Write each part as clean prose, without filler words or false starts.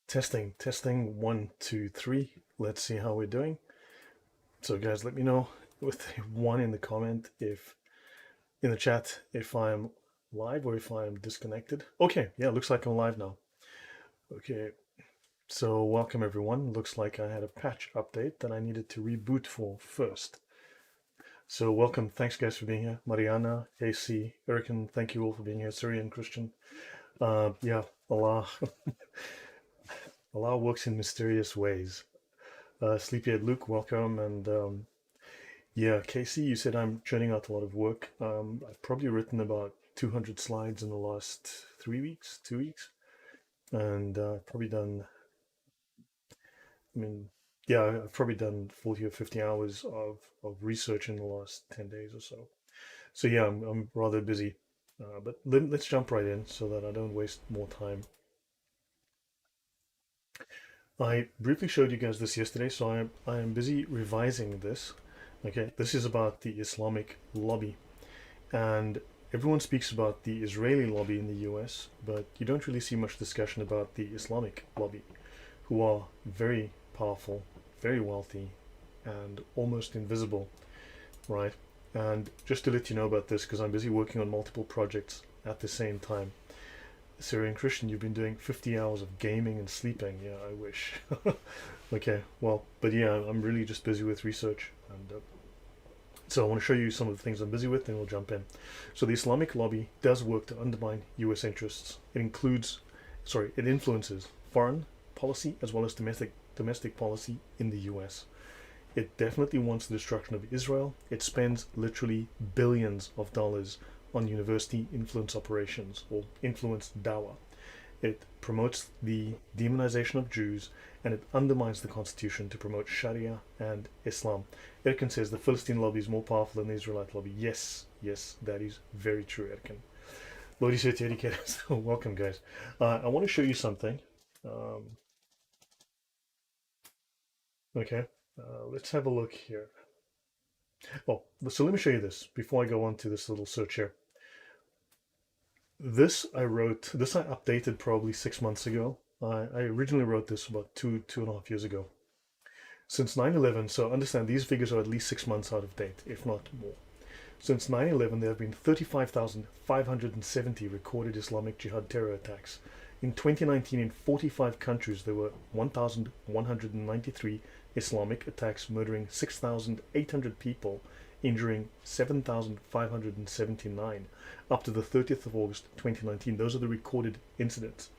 Testing, 1, 2, 3. Let's see how we're doing. So, guys, let me know with a one in the comment if in the chat if I'm live or if I'm disconnected. Okay, yeah, looks like I'm live now. Okay, so welcome everyone. Looks like I had a patch update that I needed to reboot for first. So, welcome. Thanks, guys, for being here. Mariana, AC, Erican, thank you all for being here. Syrian, Christian. Yeah, Allah, Allah works in mysterious ways. Sleepyhead Luke, welcome. And yeah, Casey, you said I'm churning out a lot of work. I've probably written about 200 slides in the last 3 weeks, 2 weeks, and probably done, I mean, yeah, I've probably done 40 or 50 hours of research in the last 10 days or so. So yeah, I'm rather busy. But let's jump right in so that I don't waste more time. I briefly showed you guys this yesterday, so I am busy revising this. Okay, this is about the Islamic lobby. And everyone speaks about the Israeli lobby in the US, but you don't really see much discussion about the Islamic lobby, who are very powerful, very wealthy, and almost invisible, right? And just to let you know about this, because I'm busy working on multiple projects at the same time. Syrian Christian, you've been doing 50 hours of gaming and sleeping. Yeah, I wish. Okay, well, but yeah, I'm really just busy with research. And so I want to show you some of the things I'm busy with, then we'll jump in. So the Islamic lobby does work to undermine US interests. It influences foreign policy as well as domestic policy in the US. It definitely wants the destruction of Israel. It spends literally billions of dollars on university influence operations or influence dawah. It promotes the demonization of Jews and it undermines the constitution to promote Sharia and Islam. Erkin says the Philistine lobby is more powerful than the Israelite lobby. Yes, that is very true, Erkin. Lodi said to educators, welcome guys. I want to show you something. Um, okay, let's have a look here. Oh, so let me show you this before I go on to this little search here. This I updated probably 6 months ago. I originally wrote this about two and a half years ago. Since 9/11, so understand these figures are at least 6 months out of date, if not more. Since 9/11, there have been 35,570 recorded Islamic Jihad terror attacks. In 2019, in 45 countries, there were 1,193 Islamic attacks, murdering 6,800 people, injuring 7,579 up to the 30th of August 2019. Those are the recorded incidents.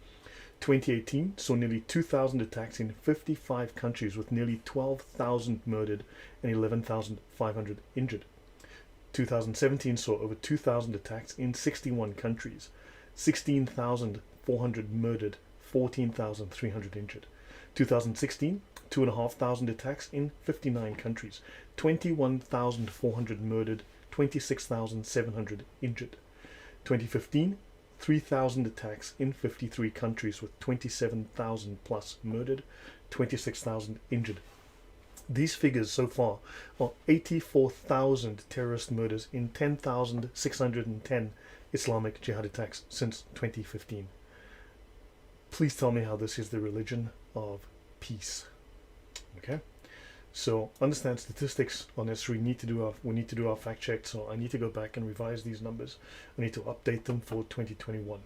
2018 saw nearly 2,000 attacks in 55 countries with nearly 12,000 murdered and 11,500 injured. 2017 saw over 2,000 attacks in 61 countries, 16,400 murdered, 14,300 injured. 2016, 2,500 attacks in 59 countries, 21,400 murdered, 26,700 injured. 2015, 3,000 attacks in 53 countries with 27,000 plus murdered, 26,000 injured. These figures so far are 84,000 terrorist murders in 10,610 Islamic Jihad attacks since 2015. Please tell me how this is the religion of peace. Okay? So understand statistics are necessary. We need to do our fact check. So I need to go back and revise these numbers. I need to update them for 2021.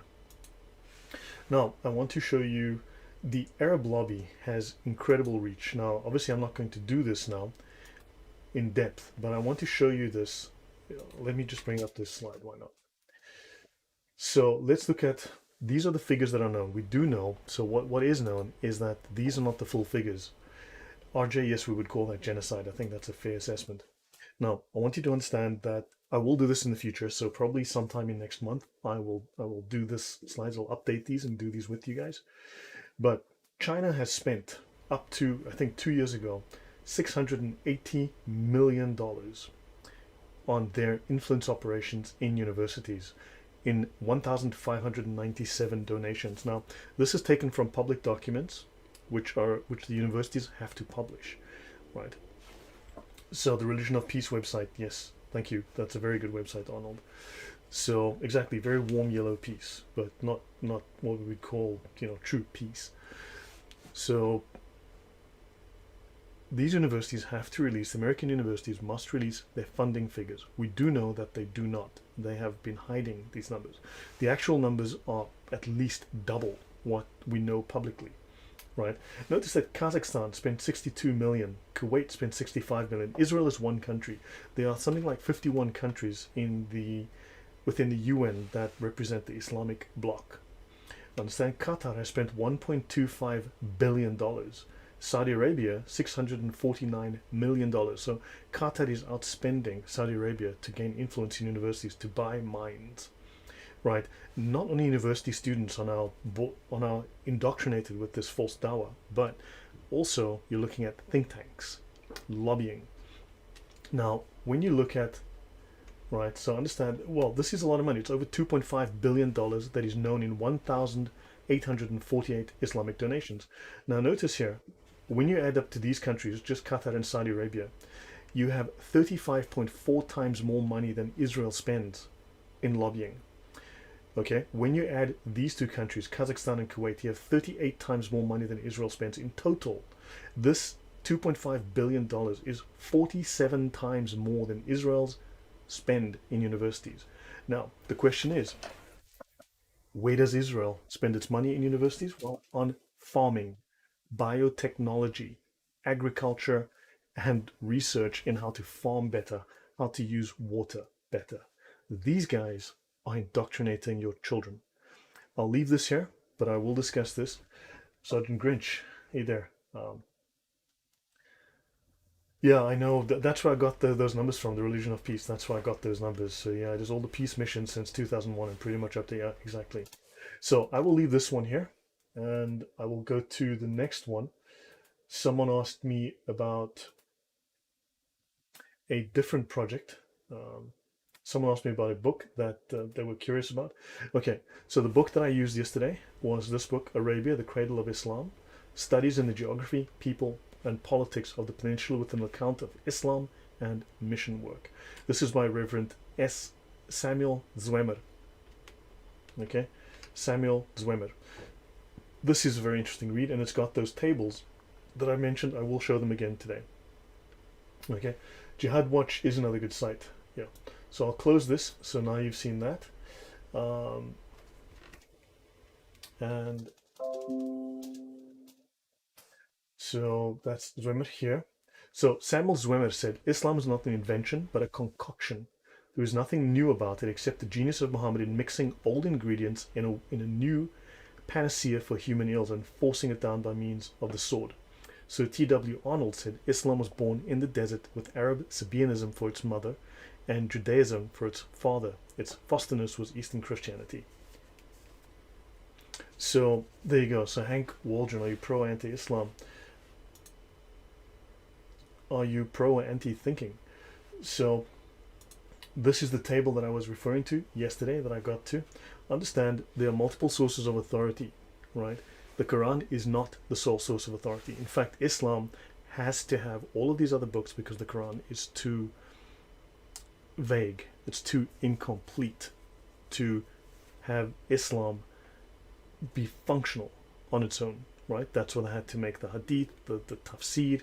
Now I want to show you the Arab lobby has incredible reach. Now obviously I'm not going to do this now in depth, but I want to show you this. Let me just bring up this slide. Why not? So let's look at, these are the figures that are known. We do know. So what is known is that these are not the full figures. RJ, yes, we would call that genocide. I think that's a fair assessment. Now, I want you to understand that I will do this in the future. So probably sometime in next month, I will do this slides. I'll update these and do these with you guys. But China has spent up to, I think 2 years ago, $680 million on their influence operations in universities in 1,597 donations. Now, this is taken from public documents which the universities have to publish, right? So the Religion of Peace website, yes, thank you. That's a very good website, Arnold. So exactly, very warm yellow peace, but not what we would call true peace. So these universities have to release, American universities must release their funding figures. We do know that they do not. They have been hiding these numbers. The actual numbers are at least double what we know publicly, right? Notice that Kazakhstan spent 62 million, Kuwait spent 65 million. Israel is one country. There are something like 51 countries within the UN that represent the Islamic bloc. Understand, Qatar has spent $1.25 billion. Saudi Arabia, $649 million. So Qatar is outspending Saudi Arabia to gain influence in universities, to buy minds. Right? Not only university students are now indoctrinated with this false dawah, but also you're looking at think tanks, lobbying. Now, when you look at, right, so understand, well, this is a lot of money. It's over $2.5 billion that is known in 1,848 Islamic donations. Now, notice here, when you add up to these countries, just Qatar and Saudi Arabia, you have 35.4 times more money than Israel spends in lobbying. Okay, when you add these two countries, Kazakhstan and Kuwait, you have 38 times more money than Israel spends in total. This $2.5 billion is 47 times more than Israel's spend in universities. Now, the question is, where does Israel spend its money in universities? Well, on farming, biotechnology, agriculture, and research in how to farm better, how to use water better. These guys are indoctrinating your children. I'll leave this here, but I will discuss this. Sergeant Grinch, hey there. Yeah, I know. That's where I got those numbers from, the Religion of Peace. That's where I got those numbers. So yeah, it is all the peace missions since 2001 and pretty much up to, yeah, exactly. So I will leave this one here and I will go to the next one. Someone asked me about a different project. Someone asked me about a book that they were curious about. Okay, so the book that I used yesterday was this book, Arabia, the Cradle of Islam, Studies in the Geography, People, and Politics of the Peninsula with an Account of Islam and Mission Work. This is by Reverend S. Samuel Zwemer. Okay, Samuel Zwemer. This is a very interesting read, and it's got those tables that I mentioned. I will show them again today. Okay, Jihad Watch is another good site. Yeah, so I'll close this. So now you've seen that, and so that's Zwemer here. So Samuel Zwemer said, Islam is not an invention, but a concoction. There is nothing new about it except the genius of Muhammad in mixing old ingredients in a new panacea for human ills and forcing it down by means of the sword. So T.W. Arnold said, Islam was born in the desert with Arab Sabaeanism for its mother and Judaism for its father. Its fosterness was Eastern Christianity. So there you go. So Hank Waldron, are you pro or anti-Islam? Are you pro or anti-thinking? So this is the table that I was referring to yesterday that I got to. Understand there are multiple sources of authority, right? The Quran is not the sole source of authority. In fact, Islam has to have all of these other books because the Quran is too vague. It's too incomplete to have Islam be functional on its own, right? That's why they had to make the Hadith, the Tafsir,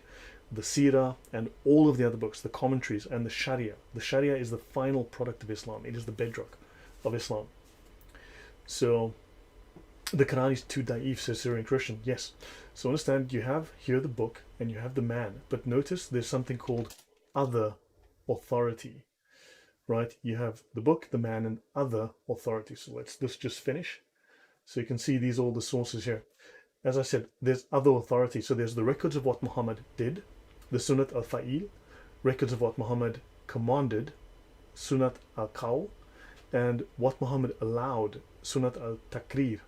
the Sirah, and all of the other books, the commentaries, and the Sharia. The Sharia is the final product of Islam. It is the bedrock of Islam. So the Quran is too daif, says Syrian Christian. Yes. So understand, you have here the book and you have the man, but notice there's something called other authority, right? You have the book, the man, and other authority. So let's just finish. So you can see these are all the sources here. As I said, there's other authority. So there's the records of what Muhammad did, the Sunnat al-Fa'il, records of what Muhammad commanded, Sunnat al-Qawl, and what Muhammad allowed, Sunnat al-Takrir,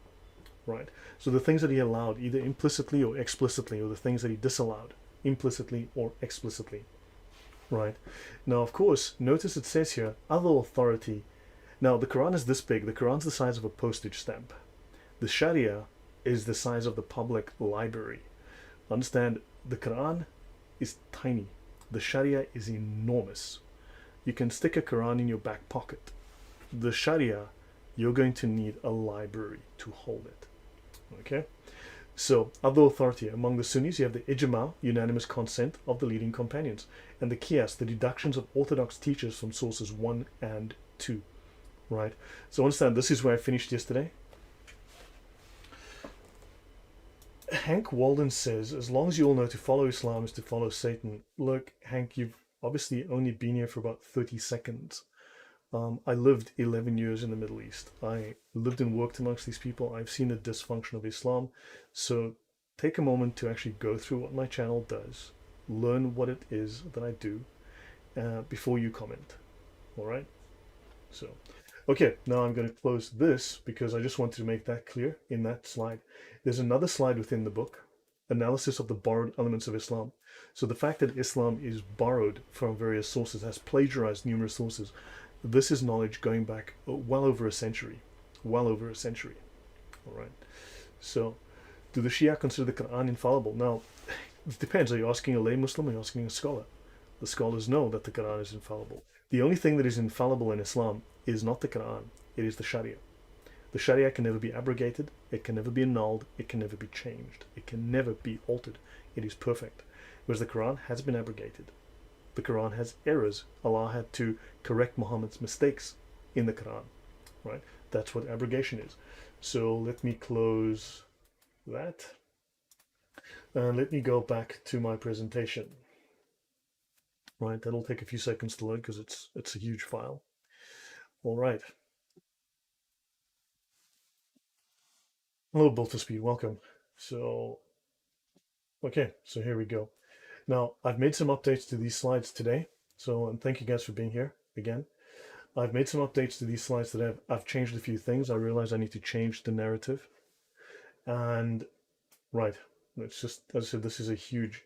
right? So the things that he allowed, either implicitly or explicitly, or the things that he disallowed, implicitly or explicitly, right? Now, of course, notice it says here, other authority. Now, the Quran is this big. The Quran's the size of a postage stamp. The Sharia is the size of the public library. Understand, the Quran is tiny. The Sharia is enormous. You can stick a Quran in your back pocket. The Sharia, you're going to need a library to hold it. Okay? So, other authority among the Sunnis, you have the ijma, unanimous consent of the leading companions, and the qiyas, the deductions of orthodox teachers from sources 1 and 2. Right? So understand, this is where I finished yesterday. Hank Walden says, as long as you all know to follow Islam is to follow Satan. Look, Hank, you've obviously only been here for about 30 seconds. I lived 11 years in the Middle East. I lived and worked amongst these people. I've seen the dysfunction of Islam. So take a moment to actually go through what my channel does, learn what it is that I do before you comment. All right? So, okay, now I'm going to close this because I just wanted to make that clear in that slide. There's another slide within the book, analysis of the borrowed elements of Islam. So the fact that Islam is borrowed from various sources, has plagiarized numerous sources, this is knowledge going back well over a century. Well over a century. All right. So, do the Shia consider the Quran infallible? Now, it depends. Are you asking a lay Muslim or are you asking a scholar? The scholars know that the Quran is infallible. The only thing that is infallible in Islam is not the Quran, it is the Sharia. The Sharia can never be abrogated, it can never be annulled, it can never be changed, it can never be altered. It is perfect. Whereas the Quran has been abrogated. The Quran has errors. Allah had to correct Muhammad's mistakes in the Quran, right? That's what abrogation is. So let me close that. And let me go back to my presentation. Right, that'll take a few seconds to load because it's a huge file. All right. Hello, Built to Speed, welcome. So, okay, so here we go. Now, I've made some updates to these slides today. So, and thank you guys for being here again. I've made some updates to these slides today. I've changed a few things. I realize I need to change the narrative. And, right, it's just, as I said, this is a huge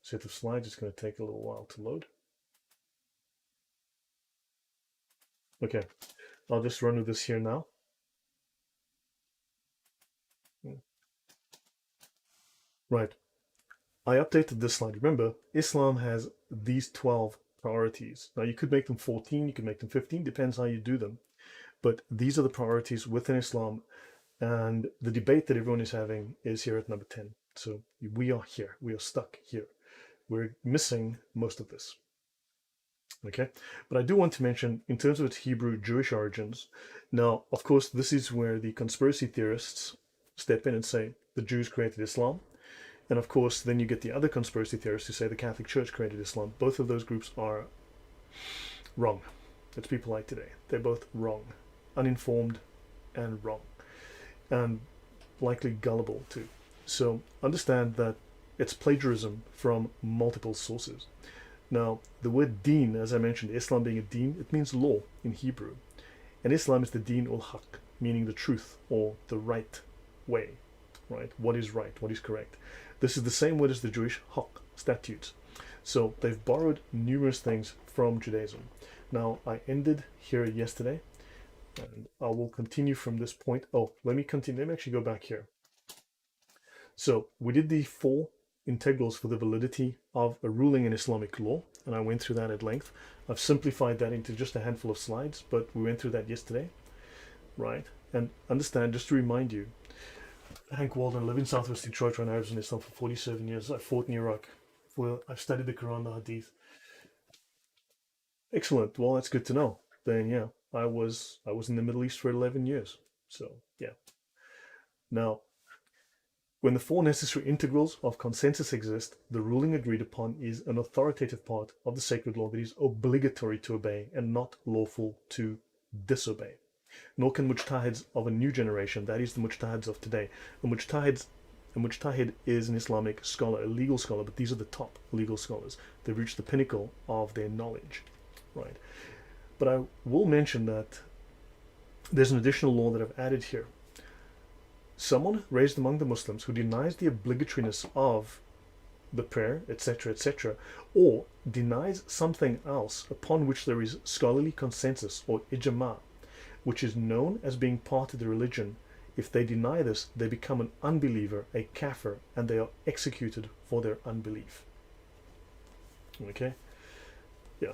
set of slides. It's going to take a little while to load. Okay, I'll just run with this here now. Right. I updated this slide. Remember, Islam has these 12 priorities. Now, you could make them 14, you could make them 15, depends how you do them. But these are the priorities within Islam. And the debate that everyone is having is here at number 10. So we are here. We are stuck here. We're missing most of this. Okay, but I do want to mention, in terms of its Hebrew Jewish origins, now, of course, this is where the conspiracy theorists step in and say the Jews created Islam. And of course, then you get the other conspiracy theorists who say the Catholic Church created Islam. Both of those groups are wrong. It's people like today. They're both wrong, uninformed and wrong, and likely gullible too. So understand that it's plagiarism from multiple sources. Now, the word deen, as I mentioned, Islam being a deen, it means law in Hebrew. And Islam is the deen ul-haq, meaning the truth or the right way, right? What is right, what is correct. This is the same word as the Jewish haq, statutes. So they've borrowed numerous things from Judaism. Now, I ended here yesterday, and I will continue from this point. Oh, let me continue. Let me actually go back here. So we did the 4 integrals for the validity of a ruling in Islamic law, and I went through that at length. I've simplified that into just a handful of slides, but we went through that yesterday, right? And understand, just to remind you, Hank Walden, I live in Southwest Detroit right now. I was in Islam for 47 years. I fought in Iraq. I've studied the Quran, the Hadith. Excellent. Well, that's good to know. Then, yeah, I was in the Middle East for 11 years. So, yeah. Now, when the 4 necessary integrals of consensus exist, the ruling agreed upon is an authoritative part of the sacred law that is obligatory to obey and not lawful to disobey. Nor can mujtahids of a new generation, that is the mujtahids of today. A mujtahid is an Islamic scholar, a legal scholar, but these are the top legal scholars. They've reached the pinnacle of their knowledge, right? But I will mention that there's an additional law that I've added here. Someone raised among the Muslims who denies the obligatoriness of the prayer, etc., etc., or denies something else upon which there is scholarly consensus or ijma, which is known as being part of the religion, if they deny this, they become an unbeliever, a kafir, and they are executed for their unbelief. Okay? Yeah.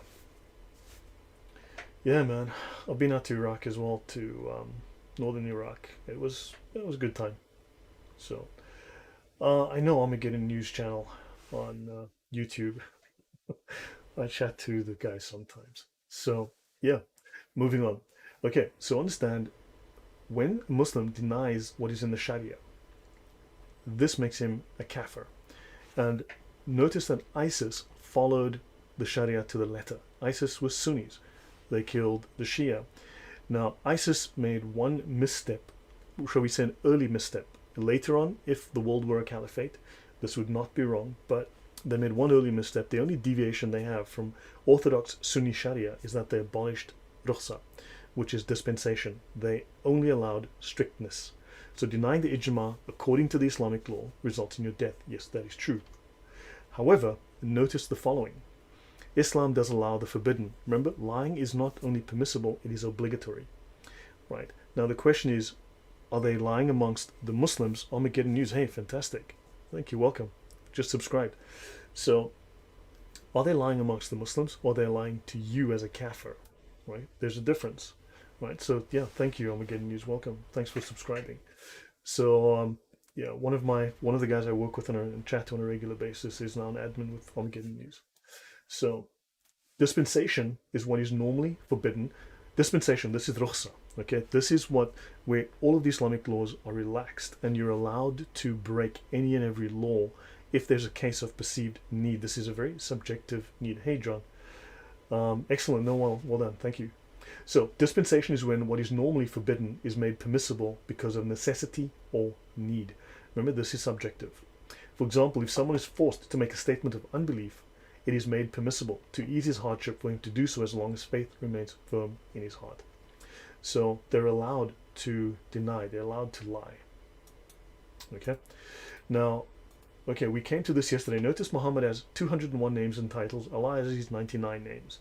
Yeah, man. I've been out to Iraq as well, to northern Iraq. It was a good time. So, I know Armageddon News channel on YouTube. I chat to the guys sometimes. So, yeah, moving on. Okay, so understand when a Muslim denies what is in the Sharia, this makes him a kafir. And notice that ISIS followed the Sharia to the letter. ISIS was Sunnis. They killed the Shia. Now, ISIS made one misstep, shall we say an early misstep. Later on, if the world were a caliphate, this would not be wrong, but they made one early misstep. The only deviation they have from orthodox Sunni Sharia is that they abolished rukhsa, which is dispensation. They only allowed strictness. So denying the ijma according to the Islamic law results in your death. Yes, that is true. However, notice the following. Islam does allow the forbidden. Remember, lying is not only permissible, it is obligatory. Right. Now the question is, are they lying amongst the Muslims? Armageddon News. Hey, fantastic. Thank you. Welcome. Just subscribed. So, are they lying amongst the Muslims or are they lying to you as a kafir? Right. There's a difference. Right. So, yeah, thank you, Armageddon News. Welcome. Thanks for subscribing. So, yeah, one of the guys I work with and chat on a regular basis is now an admin with Armageddon News. So, dispensation is what is normally forbidden. Dispensation, this is rukhsa. Okay, this is where all of the Islamic laws are relaxed, and you're allowed to break any and every law if there's a case of perceived need. This is a very subjective need. Hey, John. Excellent. No, well done. Thank you. So, dispensation is when what is normally forbidden is made permissible because of necessity or need. Remember, this is subjective. For example, if someone is forced to make a statement of unbelief, it is made permissible to ease his hardship for him to do so as long as faith remains firm in his heart. So they're allowed to deny, they're allowed to lie. Okay? Now, okay, we came to this yesterday. Notice Muhammad has 201 names and titles, Allah has his 99 names,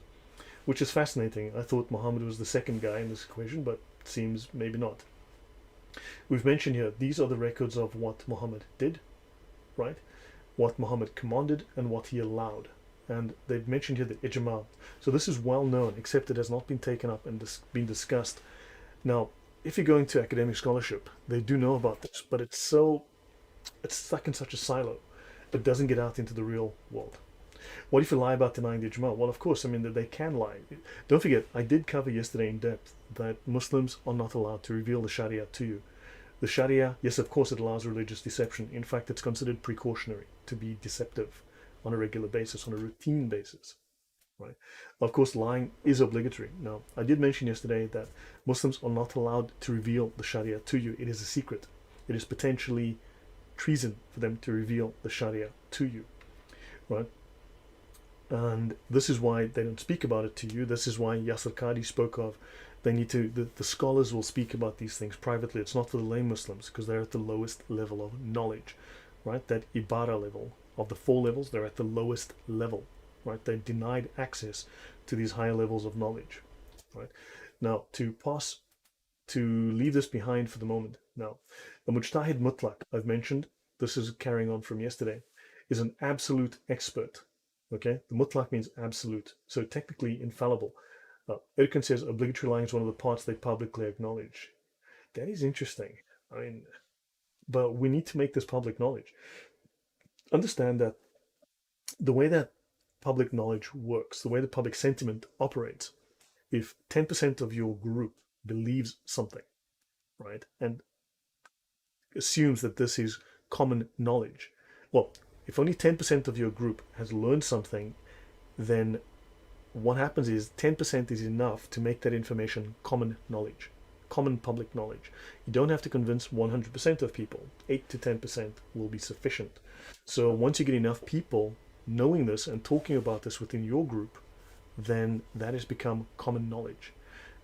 which is fascinating. I thought Muhammad was the second guy in this equation, but it seems maybe not. We've mentioned here, these are the records of what Muhammad did, right? What Muhammad commanded and what he allowed. And they've mentioned here the ijma. So this is well known, except it has not been taken up and been discussed. Now, if you're going to academic scholarship, they do know about this, but it's stuck in such a silo. It doesn't get out into the real world. What if you lie about denying the ijma? Well, of course, I mean that they can lie. Don't forget, I did cover yesterday in depth that Muslims are not allowed to reveal the Sharia to you. The Sharia, yes, of course, it allows religious deception. In fact, it's considered precautionary to be deceptive on a regular basis, on a routine basis, right? Of course, lying is obligatory. Now, I did mention yesterday that Muslims are not allowed to reveal the Sharia to you. It is a secret. It is potentially treason for them to reveal the Sharia to you, right? And this is why they don't speak about it to you. This is why Yasir Qadi spoke of they need to, the scholars will speak about these things privately. It's not for the lay Muslims because they're at the lowest level of knowledge, right? That Ibara level of the 4 levels, they're at the lowest level, right? They're denied access to these higher levels of knowledge, right? Now, to leave this behind for the moment. Now, the Mujtahid Mutlaq I've mentioned, this is carrying on from yesterday, is an absolute expert, okay? The Mutlaq means absolute, so technically infallible. Erkan says obligatory lying is one of the parts they publicly acknowledge. That is interesting. I mean, but we need to make this public knowledge. Understand that the way that public knowledge works, the way the public sentiment operates, if 10% of your group believes something, right, and assumes that this is common knowledge, well, if only 10% of your group has learned something, then what happens is 10% is enough to make that information common knowledge, common public knowledge. You don't have to convince 100% of people. 8 to 10% will be sufficient. So once you get enough people knowing this and talking about this within your group, then that has become common knowledge.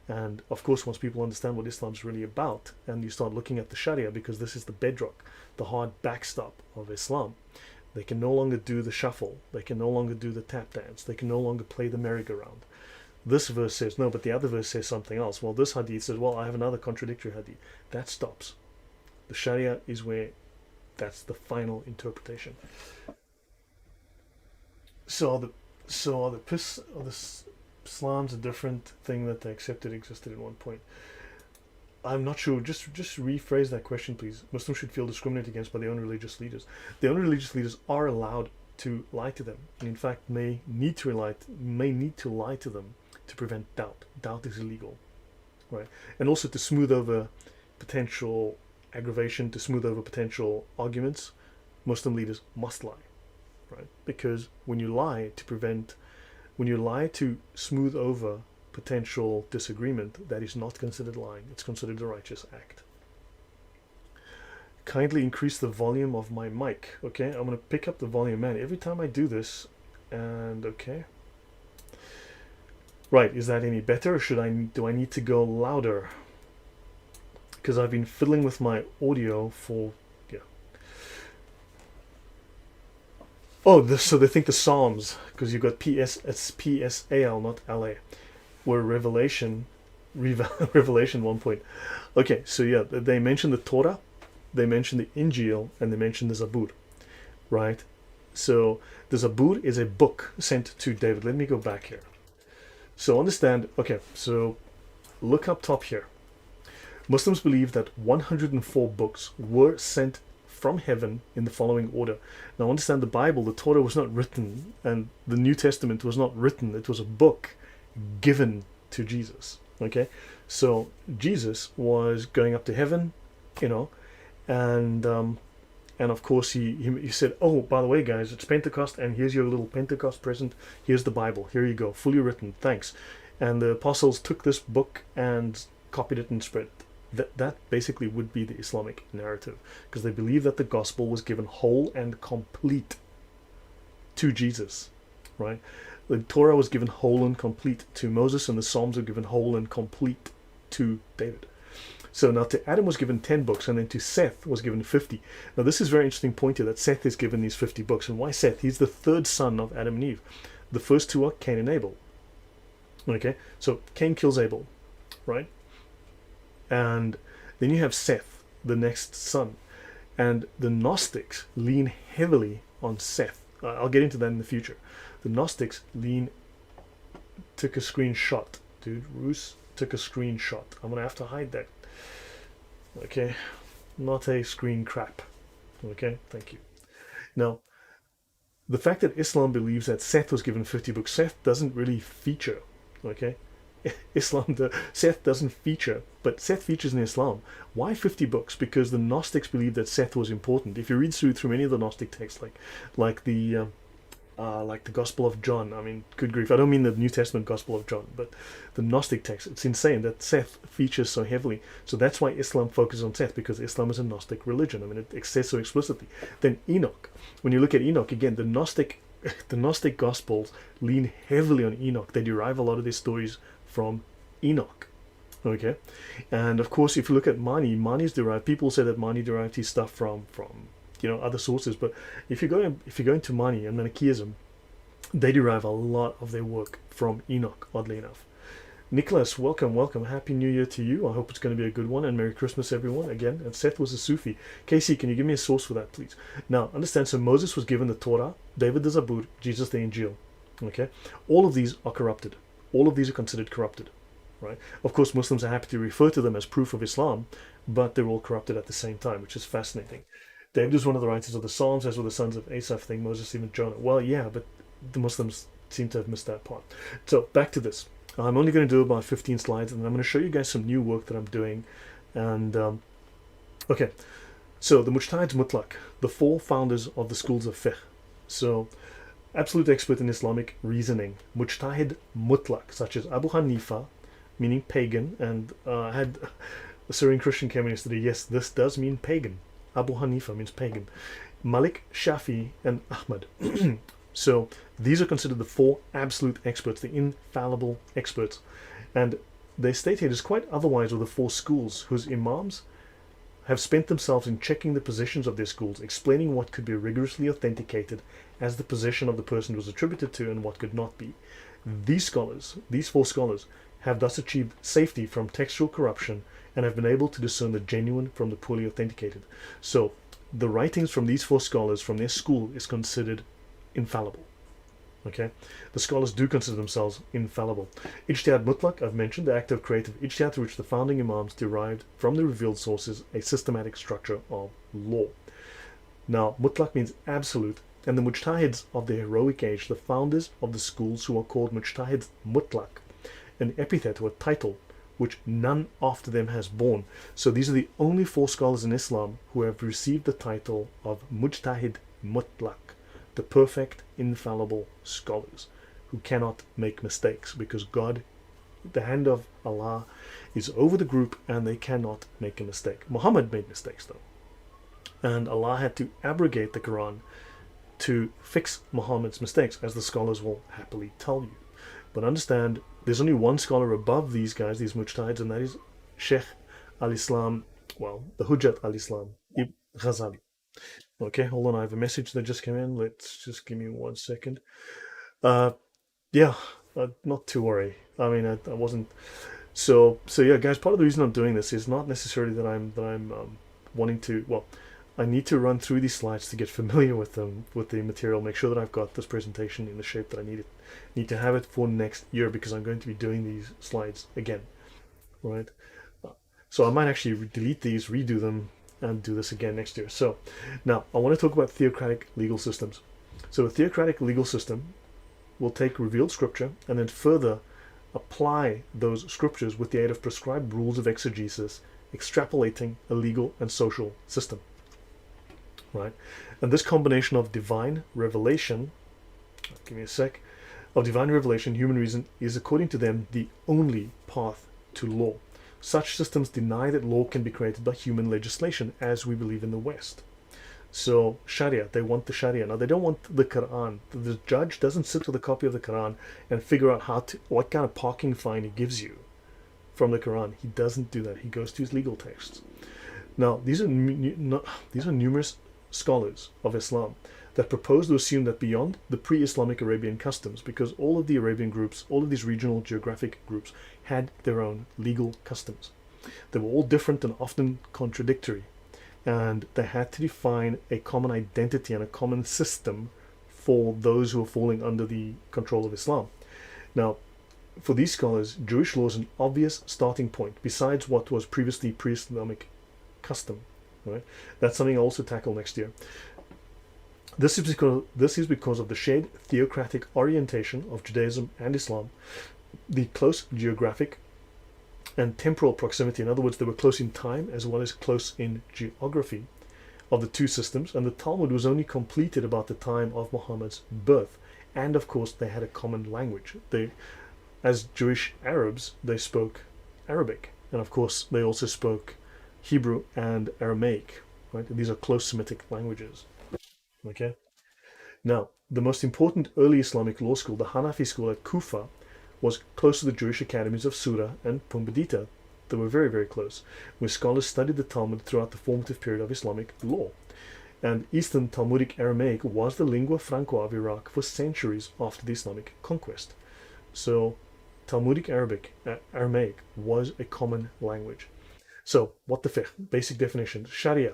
And of course, once people understand what Islam's really about, and you start looking at the Sharia, because this is the bedrock, the hard backstop of Islam, they can no longer do the shuffle, they can no longer do the tap dance, they can no longer play the merry-go-round. This verse says no, but the other verse says something else. Well, this hadith says, well, I have another contradictory hadith. That stops. The Sharia is where that's the final interpretation. So the Islam's a different thing that they accepted existed at one point. I'm not sure. Just rephrase that question, please. Muslims should feel discriminated against by their own religious leaders. Their own religious leaders are allowed to lie to them, and in fact may need to lie to them to prevent doubt. Doubt is illegal, right? And also to smooth over potential aggravation, to smooth over potential arguments, Muslim leaders must lie, right? Because when you lie to smooth over potential disagreement, that is not considered lying. It's considered a righteous act. Kindly increase the volume of my mic. Okay, I'm going to pick up the volume, man, every time I do this. And okay. Right, is that any better, or do I need to go louder? Because I've been fiddling with my audio for, yeah. Oh, so they think the Psalms, because you've got it's PSAL, not LA, were Revelation 1 point. Okay, so yeah, they mention the Torah, they mention the Injil, and they mention the Zabur, right? So the Zabur is a book sent to David. Let me go back here. So understand, okay, so look up top here. Muslims believe that 104 books were sent from heaven in the following order. Now understand, the Bible, the Torah, was not written, and the New Testament was not written. It was a book given to Jesus. Okay, so Jesus was going up to heaven, and of course he said, oh, by the way, guys, it's Pentecost, and here's your little Pentecost present. Here's the Bible. Here you go, fully written. Thanks. And the apostles took this book and copied it and spread it. That basically would be the Islamic narrative, because they believe that the gospel was given whole and complete to Jesus, right? The Torah was given whole and complete to Moses, and the Psalms were given whole and complete to David. So now to Adam was given 10 books, and then to Seth was given 50. Now this is a very interesting point here, that Seth is given these 50 books. And why Seth? He's the third son of Adam and Eve. The first two are Cain and Abel. Okay, so Cain kills Abel, right? And then you have Seth, the next son. And the Gnostics lean heavily on Seth. I'll get into that in the future. The Gnostics took a screenshot. Dude, Roos took a screenshot. I'm going to have to hide that. Okay, not a screen crap. Okay, thank you. Now, the fact that Islam believes that Seth was given 50 books, Seth doesn't really feature. Okay, Seth doesn't feature, but Seth features in Islam. Why 50 books? Because the Gnostics believed that Seth was important. If you read through many of the Gnostic texts, like the Gospel of John, I mean, good grief, I don't mean the New Testament Gospel of John, but the Gnostic text, it's insane that Seth features so heavily. So that's why Islam focuses on Seth, because Islam is a Gnostic religion. I mean, it says so explicitly. Then Enoch, when you look at Enoch, again, the Gnostic Gospels lean heavily on Enoch. They derive a lot of their stories from Enoch. Okay, and of course, if you look at Mani's derived. People say that Mani derived his stuff from other sources, but if you go into Mani and Manichaeism, they derive a lot of their work from Enoch. Oddly enough, Nicholas, welcome, Happy New Year to you. I hope it's going to be a good one, and Merry Christmas, everyone. Again, and Seth was a Sufi. Casey, can you give me a source for that, please? Now, understand. So Moses was given the Torah, David the Zabur, Jesus the Injil. Okay, all of these are corrupted. All of these are considered corrupted, right? Of course, Muslims are happy to refer to them as proof of Islam, but they're all corrupted at the same time, which is fascinating. David was one of the writers of the Psalms, as were the sons of Asaph, thing, Moses, even Jonah. Well, yeah, but the Muslims seem to have missed that part. So back to this. I'm only going to do about 15 slides, and I'm going to show you guys some new work that I'm doing. And okay, so the Mujtahid Mutlaq, the four founders of the schools of fiqh. So absolute expert in Islamic reasoning, Mujtahid Mutlaq, such as Abu Hanifa, meaning pagan, and I had a Syrian Christian came in yesterday. Yes, this does mean pagan. Abu Hanifa means pagan. Malik, Shafi, and Ahmad. So these are considered the four absolute experts, the infallible experts. And they state here it is quite otherwise with the four schools, whose imams have spent themselves in checking the positions of their schools, explaining what could be rigorously authenticated as the position of the person it was attributed to and what could not be. These four scholars, have thus achieved safety from textual corruption and have been able to discern the genuine from the poorly authenticated. So the writings from these four scholars from their school is considered infallible. Okay, the scholars do consider themselves infallible. Ijtihad mutlaq, I've mentioned, the act of creative ijtihad through which the founding imams derived from the revealed sources a systematic structure of law. Now, mutlaq means absolute, and the mujtahids of the heroic age, the founders of the schools who are called mujtahids mutlaq, an epithet or a title which none after them has borne. So these are the only four scholars in Islam who have received the title of mujtahid mutlaq, the perfect, infallible scholars who cannot make mistakes, because God, the hand of Allah, is over the group and they cannot make a mistake. Muhammad made mistakes though, and Allah had to abrogate the Quran to fix Muhammad's mistakes, as the scholars will happily tell you. But understand, there's only one scholar above these guys, these mujtahids, and that is Sheikh al-Islam, well, the Hujjat al-Islam, Ibn Ghazali. Okay, hold on, I have a message that just came in. Let's just give me 1 second. Yeah, not to worry. I mean, I wasn't. So yeah, guys. Part of the reason I'm doing this is not necessarily that I'm wanting to. Well, I need to run through these slides to get familiar with them, with the material. Make sure that I've got this presentation in the shape that I need it. Need to have it for next year, because I'm going to be doing these slides again, right? So I might actually delete these, redo them, and do this again next year. So now I want to talk about theocratic legal systems. So a theocratic legal system will take revealed scripture and then further apply those scriptures with the aid of prescribed rules of exegesis, extrapolating a legal and social system. Right? And this combination of divine revelation, give me a sec, of divine revelation, human reason, is according to them the only path to law. Such systems deny that law can be created by human legislation, as we believe in the West. So Sharia, they want the Sharia. Now they don't want the Quran. The judge doesn't sit with a copy of the Quran and figure out what kind of parking fine he gives you from the Quran. He doesn't do that. He goes to his legal texts. Now these are numerous scholars of Islam that propose to assume that beyond the pre-Islamic Arabian customs, because all of the Arabian groups, all of these regional geographic groups, had their own legal customs. They were all different and often contradictory, and they had to define a common identity and a common system for those who are falling under the control of Islam. Now, for these scholars, Jewish law is an obvious starting point, besides what was previously pre-Islamic custom. Right? That's something I'll also tackle next year. This is because of the shared theocratic orientation of Judaism and Islam, the close geographic and temporal proximity. In other words, they were close in time as well as close in geography of the two systems, and the Talmud was only completed about the time of Muhammad's birth. And of course, they had a common language. They, as Jewish Arabs, they spoke Arabic, and of course, they also spoke Hebrew and Aramaic. Right? And these are close Semitic languages. Okay. Now, the most important early Islamic law school, the Hanafi school at Kufa, was close to the Jewish academies of Surah and Pumbedita. They were very, very close, where scholars studied the Talmud throughout the formative period of Islamic law. And Eastern Talmudic Aramaic was the lingua franca of Iraq for centuries after the Islamic conquest. So, Talmudic Aramaic was a common language. So, what the fiqh? Basic definition. Sharia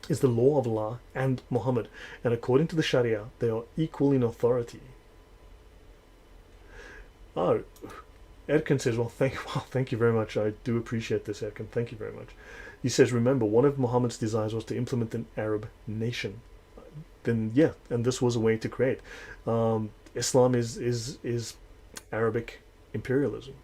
is the law of Allah and Muhammad, and according to the Sharia, they are equal in authority. Oh, Erkan says, well, thank you very much. I do appreciate this, Erkan. Thank you very much. He says, remember, one of Muhammad's desires was to implement an Arab nation. Then, yeah, and this was a way to create. Islam is Arabic imperialism.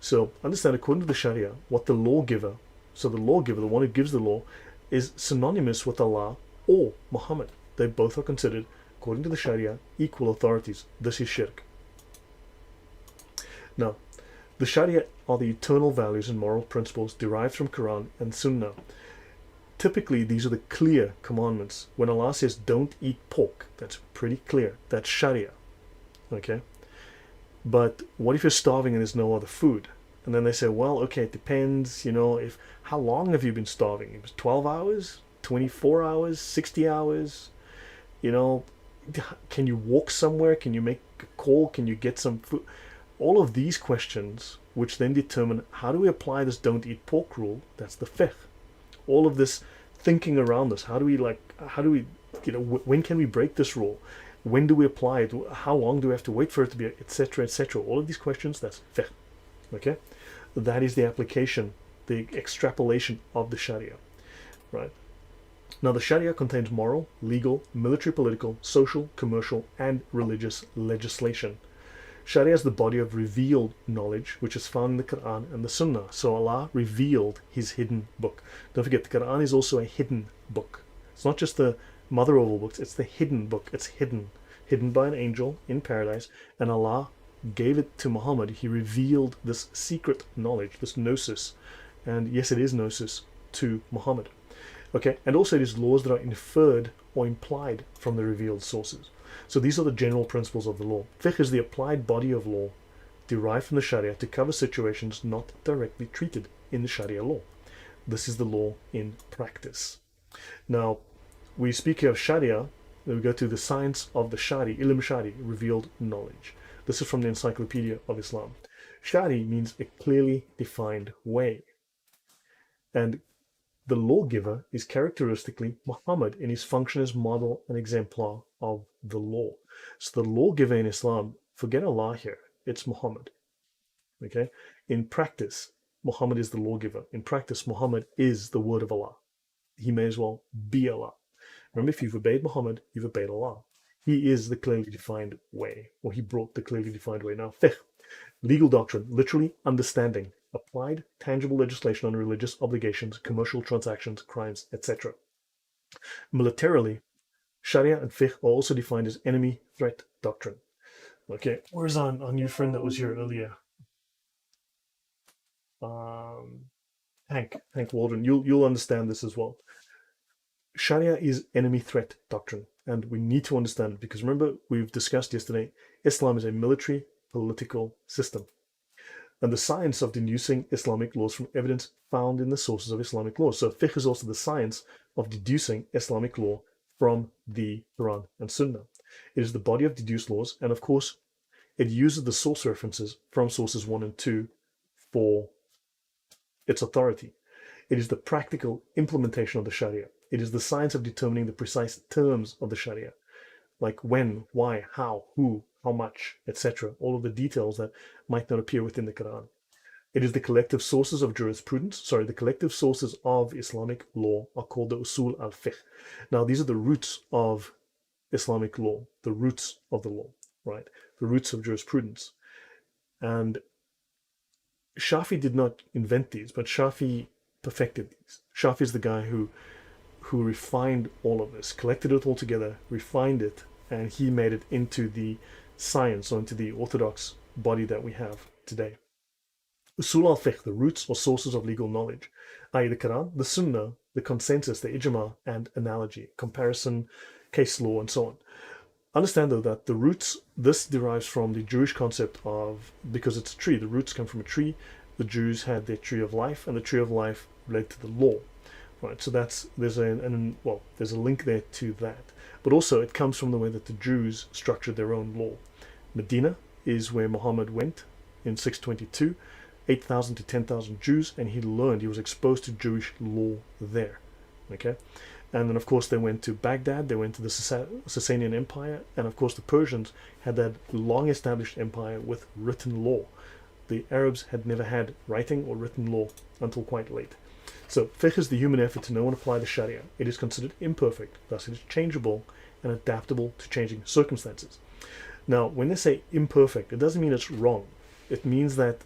So, understand, according to the Sharia, what the lawgiver, so the lawgiver, the one who gives the law, is synonymous with Allah or Muhammad. They both are considered, according to the Sharia, equal authorities. This is shirk. Now, the Sharia are the eternal values and moral principles derived from Quran and Sunnah. Typically, these are the clear commandments. When Allah says, don't eat pork, that's pretty clear. That's Sharia. Okay? But what if you're starving and there's no other food? And then they say, well, okay, it depends, if how long have you been starving? It was 12 hours, 24 hours, 60 hours? Can you walk somewhere? Can you make a call? Can you get some food? All of these questions, which then determine how do we apply this don't eat pork rule, that's the fiqh. All of this thinking around this, how do we, when can we break this rule? When do we apply it? How long do we have to wait for it to be, etc., etc.? All of these questions, that's fiqh. Okay? That is the application, the extrapolation of the Sharia, right? Now, the Sharia contains moral, legal, military, political, social, commercial, and religious legislation. Sharia is the body of revealed knowledge, which is found in the Quran and the Sunnah. So Allah revealed His hidden book. Don't forget, the Quran is also a hidden book. It's not just the mother of all books, it's the hidden book. It's hidden by an angel in paradise, and Allah gave it to Muhammad. He revealed this secret knowledge, this gnosis, and yes, it is gnosis, to Muhammad. Okay, and also it is laws that are inferred or implied from the revealed sources. So these are the general principles of the law. Fiqh is the applied body of law derived from the Sharia to cover situations not directly treated in the Sharia law. This is the law in practice. Now, we speak here of Sharia, we go to the science of the Shari, ilm Shari, revealed knowledge. This is from the Encyclopedia of Islam. Shari means a clearly defined way. And the lawgiver is characteristically Muhammad in his function as model and exemplar of the law. So the lawgiver in Islam, forget Allah here, it's Muhammad. Okay? In practice, Muhammad is the lawgiver. In practice, Muhammad is the word of Allah. He may as well be Allah. Remember, if you've obeyed Muhammad, you've obeyed Allah. He is the clearly defined way, or he brought the clearly defined way. Now, fiqh, legal doctrine, literally understanding, applied tangible legislation on religious obligations, commercial transactions, crimes, etc. Militarily, Sharia and fiqh are also defined as enemy threat doctrine. Okay, where's our new friend that was here earlier? Hank Waldron. You'll understand this as well. Sharia is enemy threat doctrine, and we need to understand it because remember, we've discussed yesterday, Islam is a military political system. And the science of deducing Islamic laws from evidence found in the sources of Islamic law. So fiqh is also the science of deducing Islamic law from the Quran and Sunnah. It is the body of deduced laws, and of course, it uses the source references from sources 1 and 2 for its authority. It is the practical implementation of the Sharia. It is the science of determining the precise terms of the Sharia, like when, why, how, who, how much, etc. All of the details that might not appear within the Quran. It is the collective sources of jurisprudence. The collective sources of Islamic law are called the usul al-fiqh. Now, these are the roots of Islamic law, the roots of the law, right? The roots of jurisprudence. And Shafi did not invent these, but Shafi perfected these. Shafi is the guy who refined all of this, collected it all together, refined it, and he made it into the science, or into the orthodox body that we have today. Usul al-fiqh, the roots or sources of legal knowledge, i.e. the Quran, the Sunnah, the consensus, the ijma, and analogy, comparison, case law, and so on. Understand though that the roots, this derives from the Jewish concept of, because it's a tree, the roots come from a tree, the Jews had their tree of life, and the tree of life led to the law. Right, so there's a link there to that. But also it comes from the way that the Jews structured their own law. Medina is where Muhammad went in 622, 8,000 to 10,000 Jews, and he was exposed to Jewish law there. Okay, and then of course they went to Baghdad, they went to the Sasanian Empire, and of course the Persians had that long established empire with written law. The Arabs had never had writing or written law until quite late. So fiqh is the human effort to know and apply the Sharia. It is considered imperfect, thus it is changeable and adaptable to changing circumstances. Now, when they say imperfect, it doesn't mean it's wrong. It means that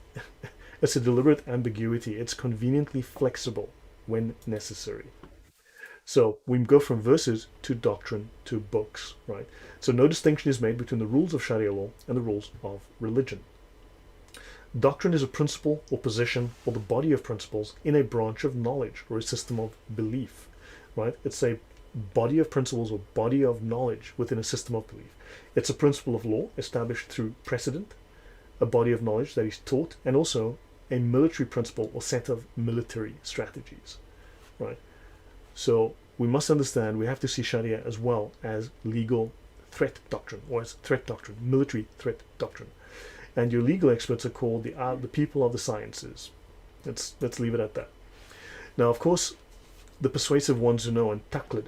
it's a deliberate ambiguity. It's conveniently flexible when necessary. So we go from verses to doctrine to books, right? So no distinction is made between the rules of Sharia law and the rules of religion. Doctrine is a principle or position or the body of principles in a branch of knowledge or a system of belief, right? It's a body of principles or body of knowledge within a system of belief. It's a principle of law established through precedent, a body of knowledge that is taught, and also a military principle or set of military strategies, right? So we must understand, we have to see Sharia as well as legal threat doctrine, or as threat doctrine, military threat doctrine. And your legal experts are called the people of the sciences. Let's leave it at that. Now, of course, the persuasive ones who know and taqlid,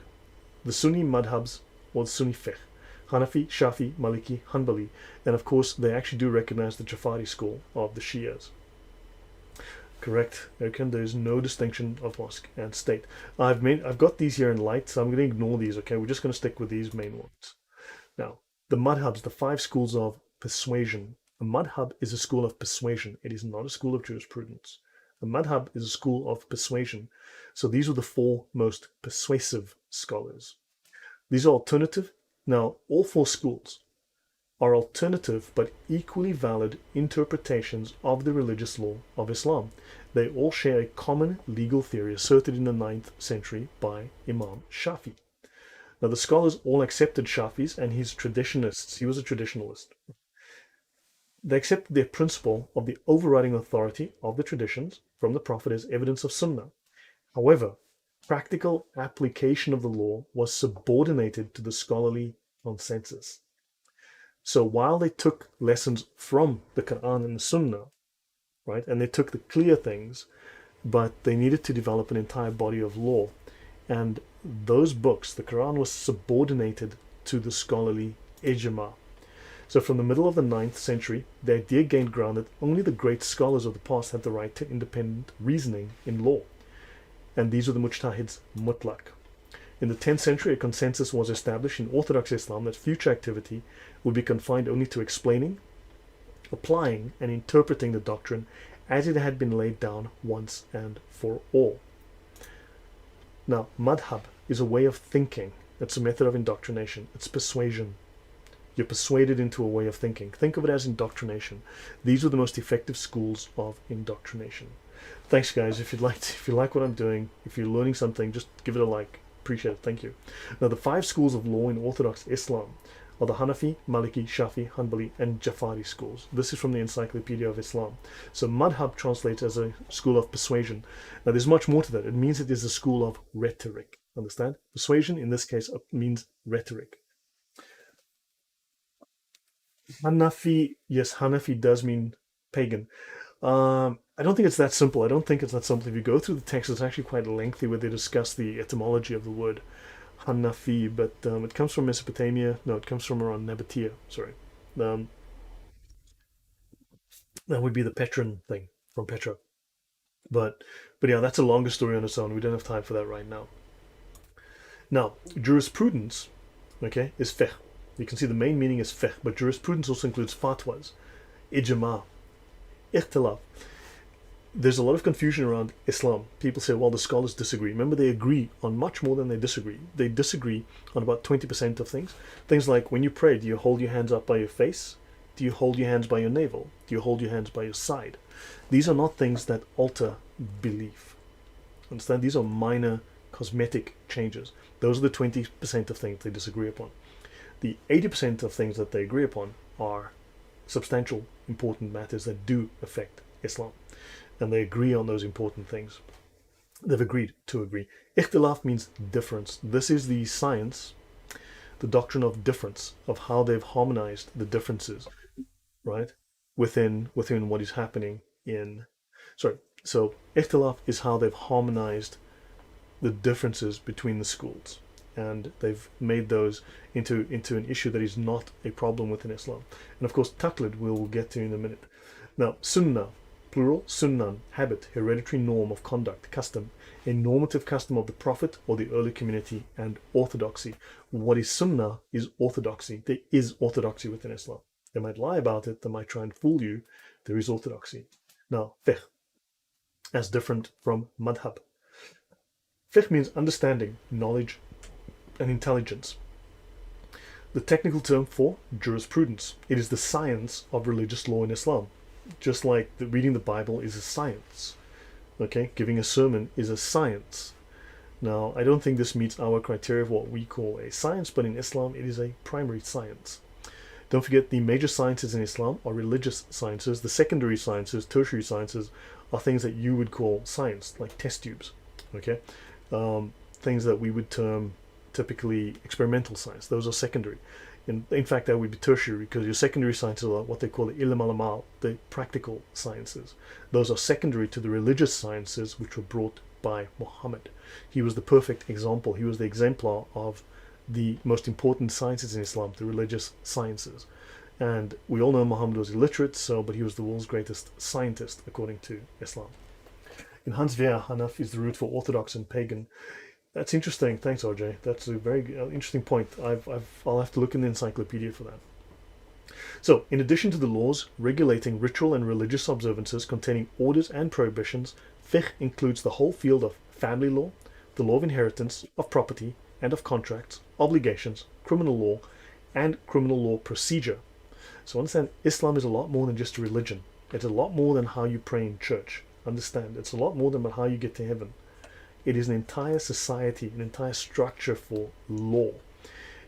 the Sunni madhabs or the Sunni fiqh, Hanafi, Shafi, Maliki, Hanbali, and of course they actually do recognize the Jafari school of the Shias. Correct. Okay, there's no distinction of mosque and state. I've got these here in light, so I'm going to ignore these. Okay, we're just going to stick with these main ones. Now, the madhabs, the 5 schools of persuasion. A madhab is a school of persuasion. It is not a school of jurisprudence. A madhab is a school of persuasion. So these are the 4 most persuasive scholars. These are alternative. Now, all 4 schools are alternative but equally valid interpretations of the religious law of Islam. They all share a common legal theory asserted in the 9th century by Imam Shafi. Now, the scholars all accepted Shafi's and his traditionists. He was a traditionalist. They accepted their principle of the overriding authority of the traditions from the Prophet as evidence of Sunnah. However, practical application of the law was subordinated to the scholarly consensus. So while they took lessons from the Quran and the Sunnah, right, and they took the clear things, but they needed to develop an entire body of law. And those books, the Quran was subordinated to the scholarly ijma. So from the middle of the 9th century, the idea gained ground that only the great scholars of the past had the right to independent reasoning in law. And these were the mujtahids mutlaq. In the 10th century, a consensus was established in Orthodox Islam that future activity would be confined only to explaining, applying, and interpreting the doctrine as it had been laid down once and for all. Now, madhab is a way of thinking. It's a method of indoctrination. It's persuasion. You're persuaded into a way of thinking. Think of it as indoctrination. These are the most effective schools of indoctrination. Thanks, guys. If you like what I'm doing, if you're learning something, just give it a like. Appreciate it. Thank you. Now, the 5 schools of law in Orthodox Islam are the Hanafi, Maliki, Shafi, Hanbali, and Jafari schools. This is from the Encyclopedia of Islam. So madhab translates as a school of persuasion. Now, there's much more to that. It means it is a school of rhetoric. Understand? Persuasion, in this case, means rhetoric. Hanafi, yes, Hanafi does mean pagan. I don't think it's that simple. I don't think it's that simple. If you go through the text, it's actually quite lengthy where they discuss the etymology of the word Hanafi, but it comes from Mesopotamia. No, it comes from around Nabatea. Sorry. That would be the Petran thing from Petra. But yeah, that's a longer story on its own. We don't have time for that right now. Now, jurisprudence, okay, is fiqh. You can see the main meaning is fiqh, but jurisprudence also includes fatwas, ijma, ikhtilaf. There's a lot of confusion around Islam. People say, well, the scholars disagree. Remember, they agree on much more than they disagree. They disagree on about 20% of things. Things like when you pray, do you hold your hands up by your face? Do you hold your hands by your navel? Do you hold your hands by your side? These are not things that alter belief. Understand? These are minor cosmetic changes. Those are the 20% of things they disagree upon. The 80% of things that they agree upon are substantial, important matters that do affect Islam. And they agree on those important things. They've agreed to agree. Ikhtilaf means difference. This is the science, the doctrine of difference, of how they've harmonized the differences, right, within what is happening in... So Ikhtilaf is how they've harmonized the differences between the schools. And they've made those into an issue that is not a problem within Islam. And of course, taqlid we'll get to in a minute. Now, sunnah, plural, sunnan, habit, hereditary norm of conduct, custom, a normative custom of the Prophet or the early community, and orthodoxy. What is sunnah is orthodoxy. There is orthodoxy within Islam. They might lie about it, they might try and fool you. There is orthodoxy. Now, fiqh, as different from madhab. Fiqh means understanding, knowledge, and intelligence. The technical term for jurisprudence. It is the science of religious law in Islam. Just like reading the Bible is a science. Okay, giving a sermon is a science. Now, I don't think this meets our criteria of what we call a science, but in Islam it is a primary science. Don't forget, the major sciences in Islam are religious sciences. The secondary sciences, tertiary sciences, are things that you would call science, like test tubes. Okay, things that we would term typically experimental science. Those are secondary. In fact, that would be tertiary, because your secondary sciences are what they call the ilm al-amal, the practical sciences. Those are secondary to the religious sciences which were brought by Muhammad. He was the perfect example. He was the exemplar of the most important sciences in Islam, the religious sciences. And we all know Muhammad was illiterate, but he was the world's greatest scientist, according to Islam. In Hans Wehr, Hanaf is the root for orthodox and pagan. That's interesting. Thanks, RJ. That's a very interesting point. I'll have to look in the encyclopedia for that. So, in addition to the laws regulating ritual and religious observances containing orders and prohibitions, fiqh includes the whole field of family law, the law of inheritance, of property, and of contracts, obligations, criminal law, and criminal law procedure. So understand, Islam is a lot more than just a religion. It's a lot more than how you pray in church. Understand, it's a lot more than how you get to heaven. It is an entire society, an entire structure for law.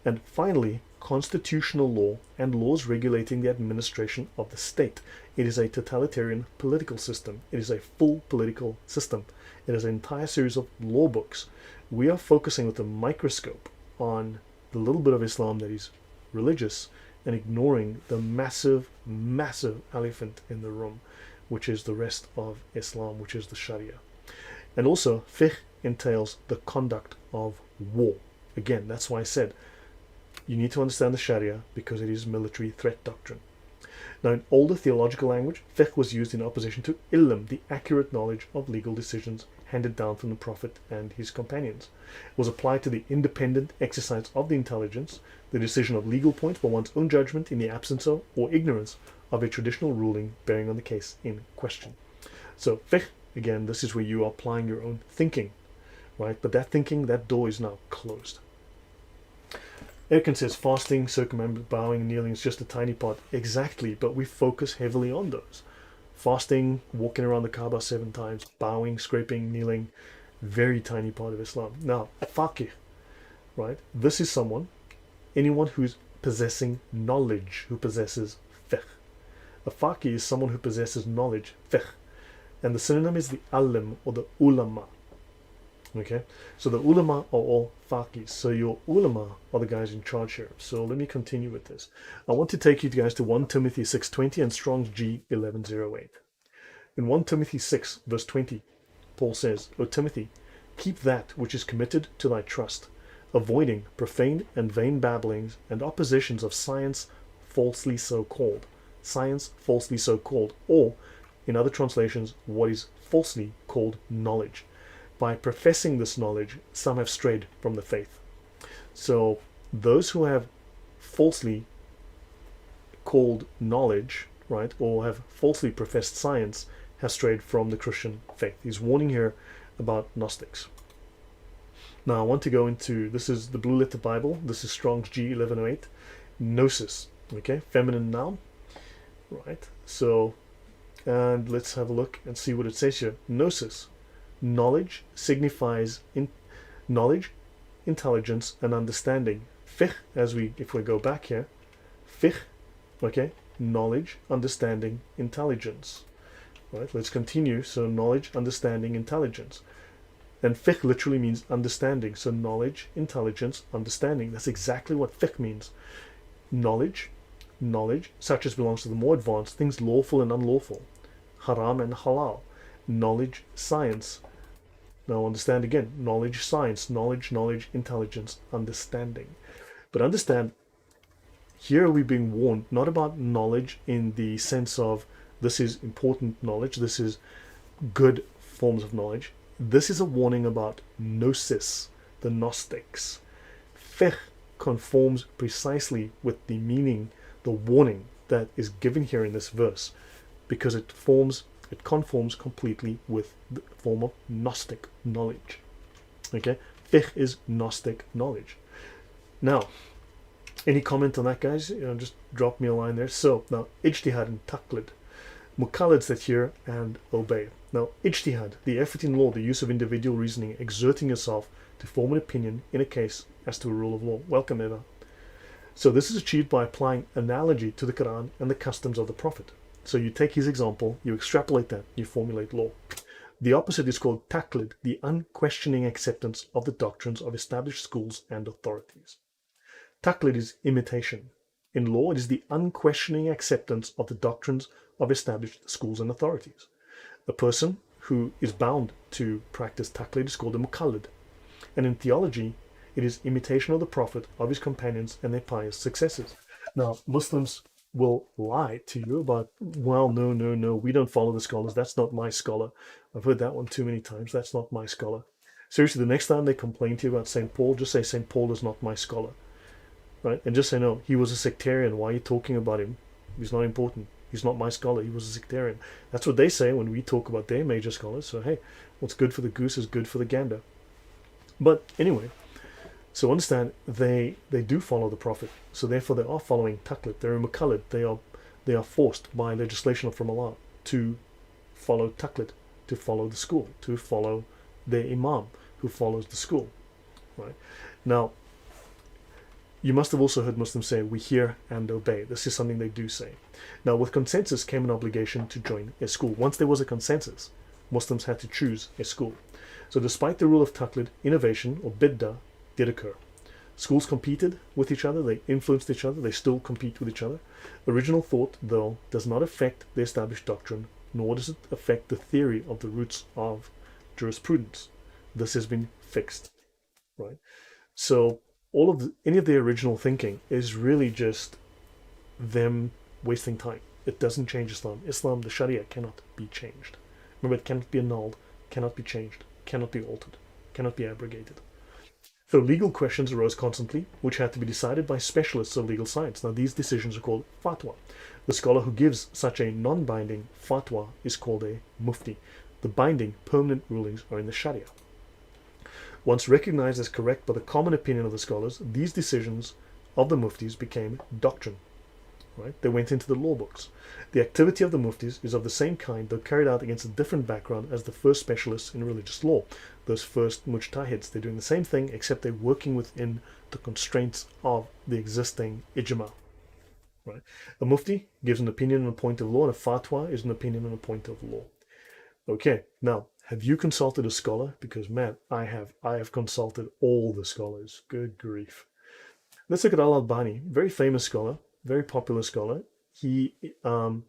And finally, constitutional law and laws regulating the administration of the state. It is a totalitarian political system. It is a full political system. It is an entire series of law books. We are focusing with a microscope on the little bit of Islam that is religious and ignoring the massive, massive elephant in the room, which is the rest of Islam, which is the Sharia. And also, fiqh entails the conduct of war. Again, that's why I said you need to understand the Sharia because it is military threat doctrine. Now, in older theological language, fiqh was used in opposition to ilm, the accurate knowledge of legal decisions handed down from the Prophet and his companions. It was applied to the independent exercise of the intelligence, the decision of legal points by one's own judgment in the absence of or ignorance of a traditional ruling bearing on the case in question. So, fiqh, again, this is where you are applying your own thinking, right? But that thinking, that door is now closed. Erkan says fasting, circumambient, bowing, kneeling is just a tiny part. Exactly, but we focus heavily on those. Fasting, walking around the Kaaba 7 times, bowing, scraping, kneeling, very tiny part of Islam. Now, faqih, right? This is anyone who's possessing knowledge, who possesses fiqh. A faqih is someone who possesses knowledge, fiqh. And the synonym is the alim or the ulama. Okay, so the ulama are all faqihs. So your ulama are the guys in charge here. So let me continue with this. I want to take you guys to 1 Timothy 6:20 and Strong's G 1108. In 1 Timothy 6 verse 20, Paul says, O Timothy, keep that which is committed to thy trust, avoiding profane and vain babblings and oppositions of science falsely so called. Science falsely so called, or in other translations, what is falsely called knowledge. By professing this knowledge, some have strayed from the faith. So those who have falsely called knowledge, right, or have falsely professed science, have strayed from the Christian faith. He's warning here about Gnostics. Now I want to go into, this is the Blue Letter Bible, this is Strong's G 1108, gnosis, okay, feminine noun, right, so, and let's have a look and see what it says here. Gnosis. Knowledge signifies knowledge, intelligence, and understanding. Fiqh, if we go back here, fiqh, okay, knowledge, understanding, intelligence. Right, let's continue. So knowledge, understanding, intelligence. And fiqh literally means understanding. So knowledge, intelligence, understanding. That's exactly what fiqh means. Knowledge, such as belongs to the more advanced, things lawful and unlawful, haram and halal. Knowledge, science. Now understand again, knowledge, science, knowledge, intelligence, understanding. But understand, here we're being warned not about knowledge in the sense of this is important knowledge, this is good forms of knowledge. This is a warning about gnosis, the Gnostics. Fiqh conforms precisely with the meaning, the warning that is given here in this verse, because it conforms completely with the form of Gnostic knowledge. Okay, fiqh is Gnostic knowledge. Now, any comment on that, guys? Just drop me a line there. So now, ijtihad and taqlid, muqallid that hear and obey. Now, ijtihad, the effort in law, the use of individual reasoning, exerting yourself to form an opinion in a case as to a rule of law. Welcome, Eva. So this is achieved by applying analogy to the Quran and the customs of the Prophet. So you take his example, you extrapolate that, you formulate law. The opposite is called taqlid, the unquestioning acceptance of the doctrines of established schools and authorities. Taqlid is imitation. In law, it is the unquestioning acceptance of the doctrines of established schools and authorities. A person who is bound to practice taqlid is called a muqallid. And in theology, It is imitation of the Prophet, of his companions, and their pious successors. Now, Muslims will lie to you about, well, no, no, no, we don't follow the scholars. That's not my scholar. I've heard that one too many times. That's not my scholar. Seriously, the next time they complain to you about St. Paul, just say St. Paul is not my scholar, right? And just say, no, he was a sectarian. Why are you talking about him? He's not important. He's not my scholar. He was a sectarian. That's what they say when we talk about their major scholars. So, hey, what's good for the goose is good for the gander. But anyway, so understand, they do follow the Prophet. So therefore they are following taqlid. They're muqallid. They are forced by legislation from Allah to follow taqlid, to follow the school, to follow their imam who follows the school. Right? Now, you must have also heard Muslims say, we hear and obey. This is something they do say. Now, with consensus came an obligation to join a school. Once there was a consensus, Muslims had to choose a school. So despite the rule of taqlid, innovation or bid'ah did occur. Schools competed with each other, they influenced each other, they still compete with each other. Original thought, though, does not affect the established doctrine, nor does it affect the theory of the roots of jurisprudence. This has been fixed, right? So any of their original thinking is really just them wasting time. It doesn't change Islam. Islam, the Sharia, cannot be changed. Remember, it cannot be annulled, cannot be changed, cannot be altered, cannot be abrogated. So legal questions arose constantly, which had to be decided by specialists of legal science. Now, these decisions are called fatwa. The scholar who gives such a non-binding fatwa is called a mufti. The binding, permanent rulings are in the Sharia. Once recognized as correct by the common opinion of the scholars, these decisions of the muftis became doctrine. Right? They went into the law books. The activity of the muftis is of the same kind, though carried out against a different background as the first specialists in religious law. Those first mujtahids, they're doing the same thing, except they're working within the constraints of the existing ijma. Right? A mufti gives an opinion on a point of law, and a fatwa is an opinion on a point of law. Okay, now, have you consulted a scholar? Because, man, I have consulted all the scholars. Good grief. Let's look at Al-Albani, very famous scholar, very popular scholar. He, Sam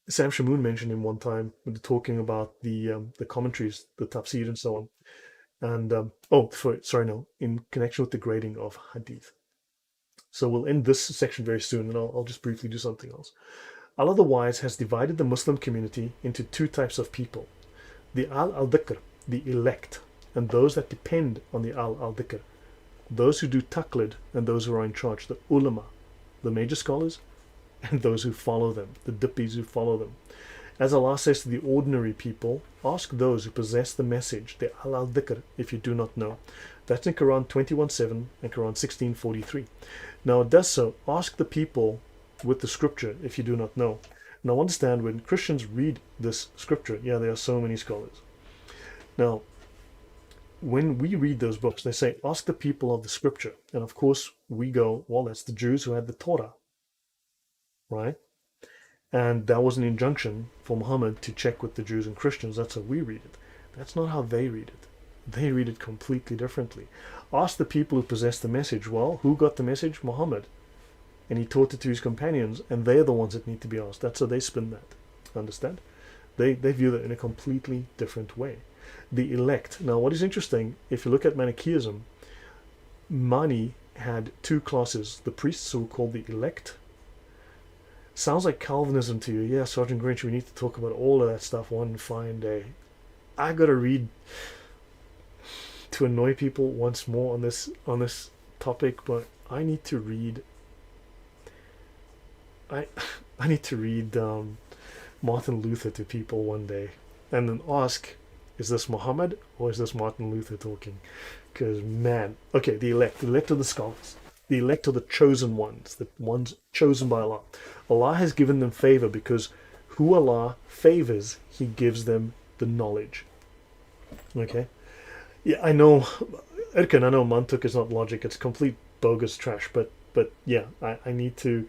Shamoun mentioned him one time when they're talking about the commentaries, the tafsir and so on. And, in connection with the grading of hadith. So we'll end this section very soon, and I'll just briefly do something else. Allah the Wise has divided the Muslim community into two types of people. The al-dhikr, the elect, and those that depend on the al-dhikr. Those who do taqlid and those who are in charge, the ulama, the major scholars, and those who follow them, the dippis who follow them. As Allah says to the ordinary people, ask those who possess the message, the al-dhikr, if you do not know. That's in Quran 21:7 and Quran 16:43. Now it does so. Ask the people with the scripture if you do not know. Now understand, when Christians read this scripture, yeah, there are so many scholars. Now, when we read those books, they say, ask the people of the scripture. And of course, we go, well, that's the Jews who had the Torah, right? And that was an injunction for Muhammad to check with the Jews and Christians. That's how we read it. That's not how they read it. They read it completely differently. Ask the people who possess the message. Well, who got the message? Muhammad. And he taught it to his companions, and they're the ones that need to be asked. That's how they spin that. Understand? They view that in a completely different way. The elect. Now, what is interesting, if you look at Manichaeism, Mani had two classes. The priests, who were called the elect. Sounds like Calvinism to you. Yeah, Sergeant Grinch, we need to talk about all of that stuff one fine day. I gotta read to annoy people once more on this topic, but I need to read. I need to read Martin Luther to people one day, and then ask, is this Muhammad or is this Martin Luther talking? Because, man, okay, the elect are the scholars. The elect are the chosen ones, the ones chosen by Allah. Allah has given them favor because who Allah favors, He gives them the knowledge. Okay? Yeah, I know, Erkan, I know mantuk is not logic, it's complete bogus trash, but yeah, I need to,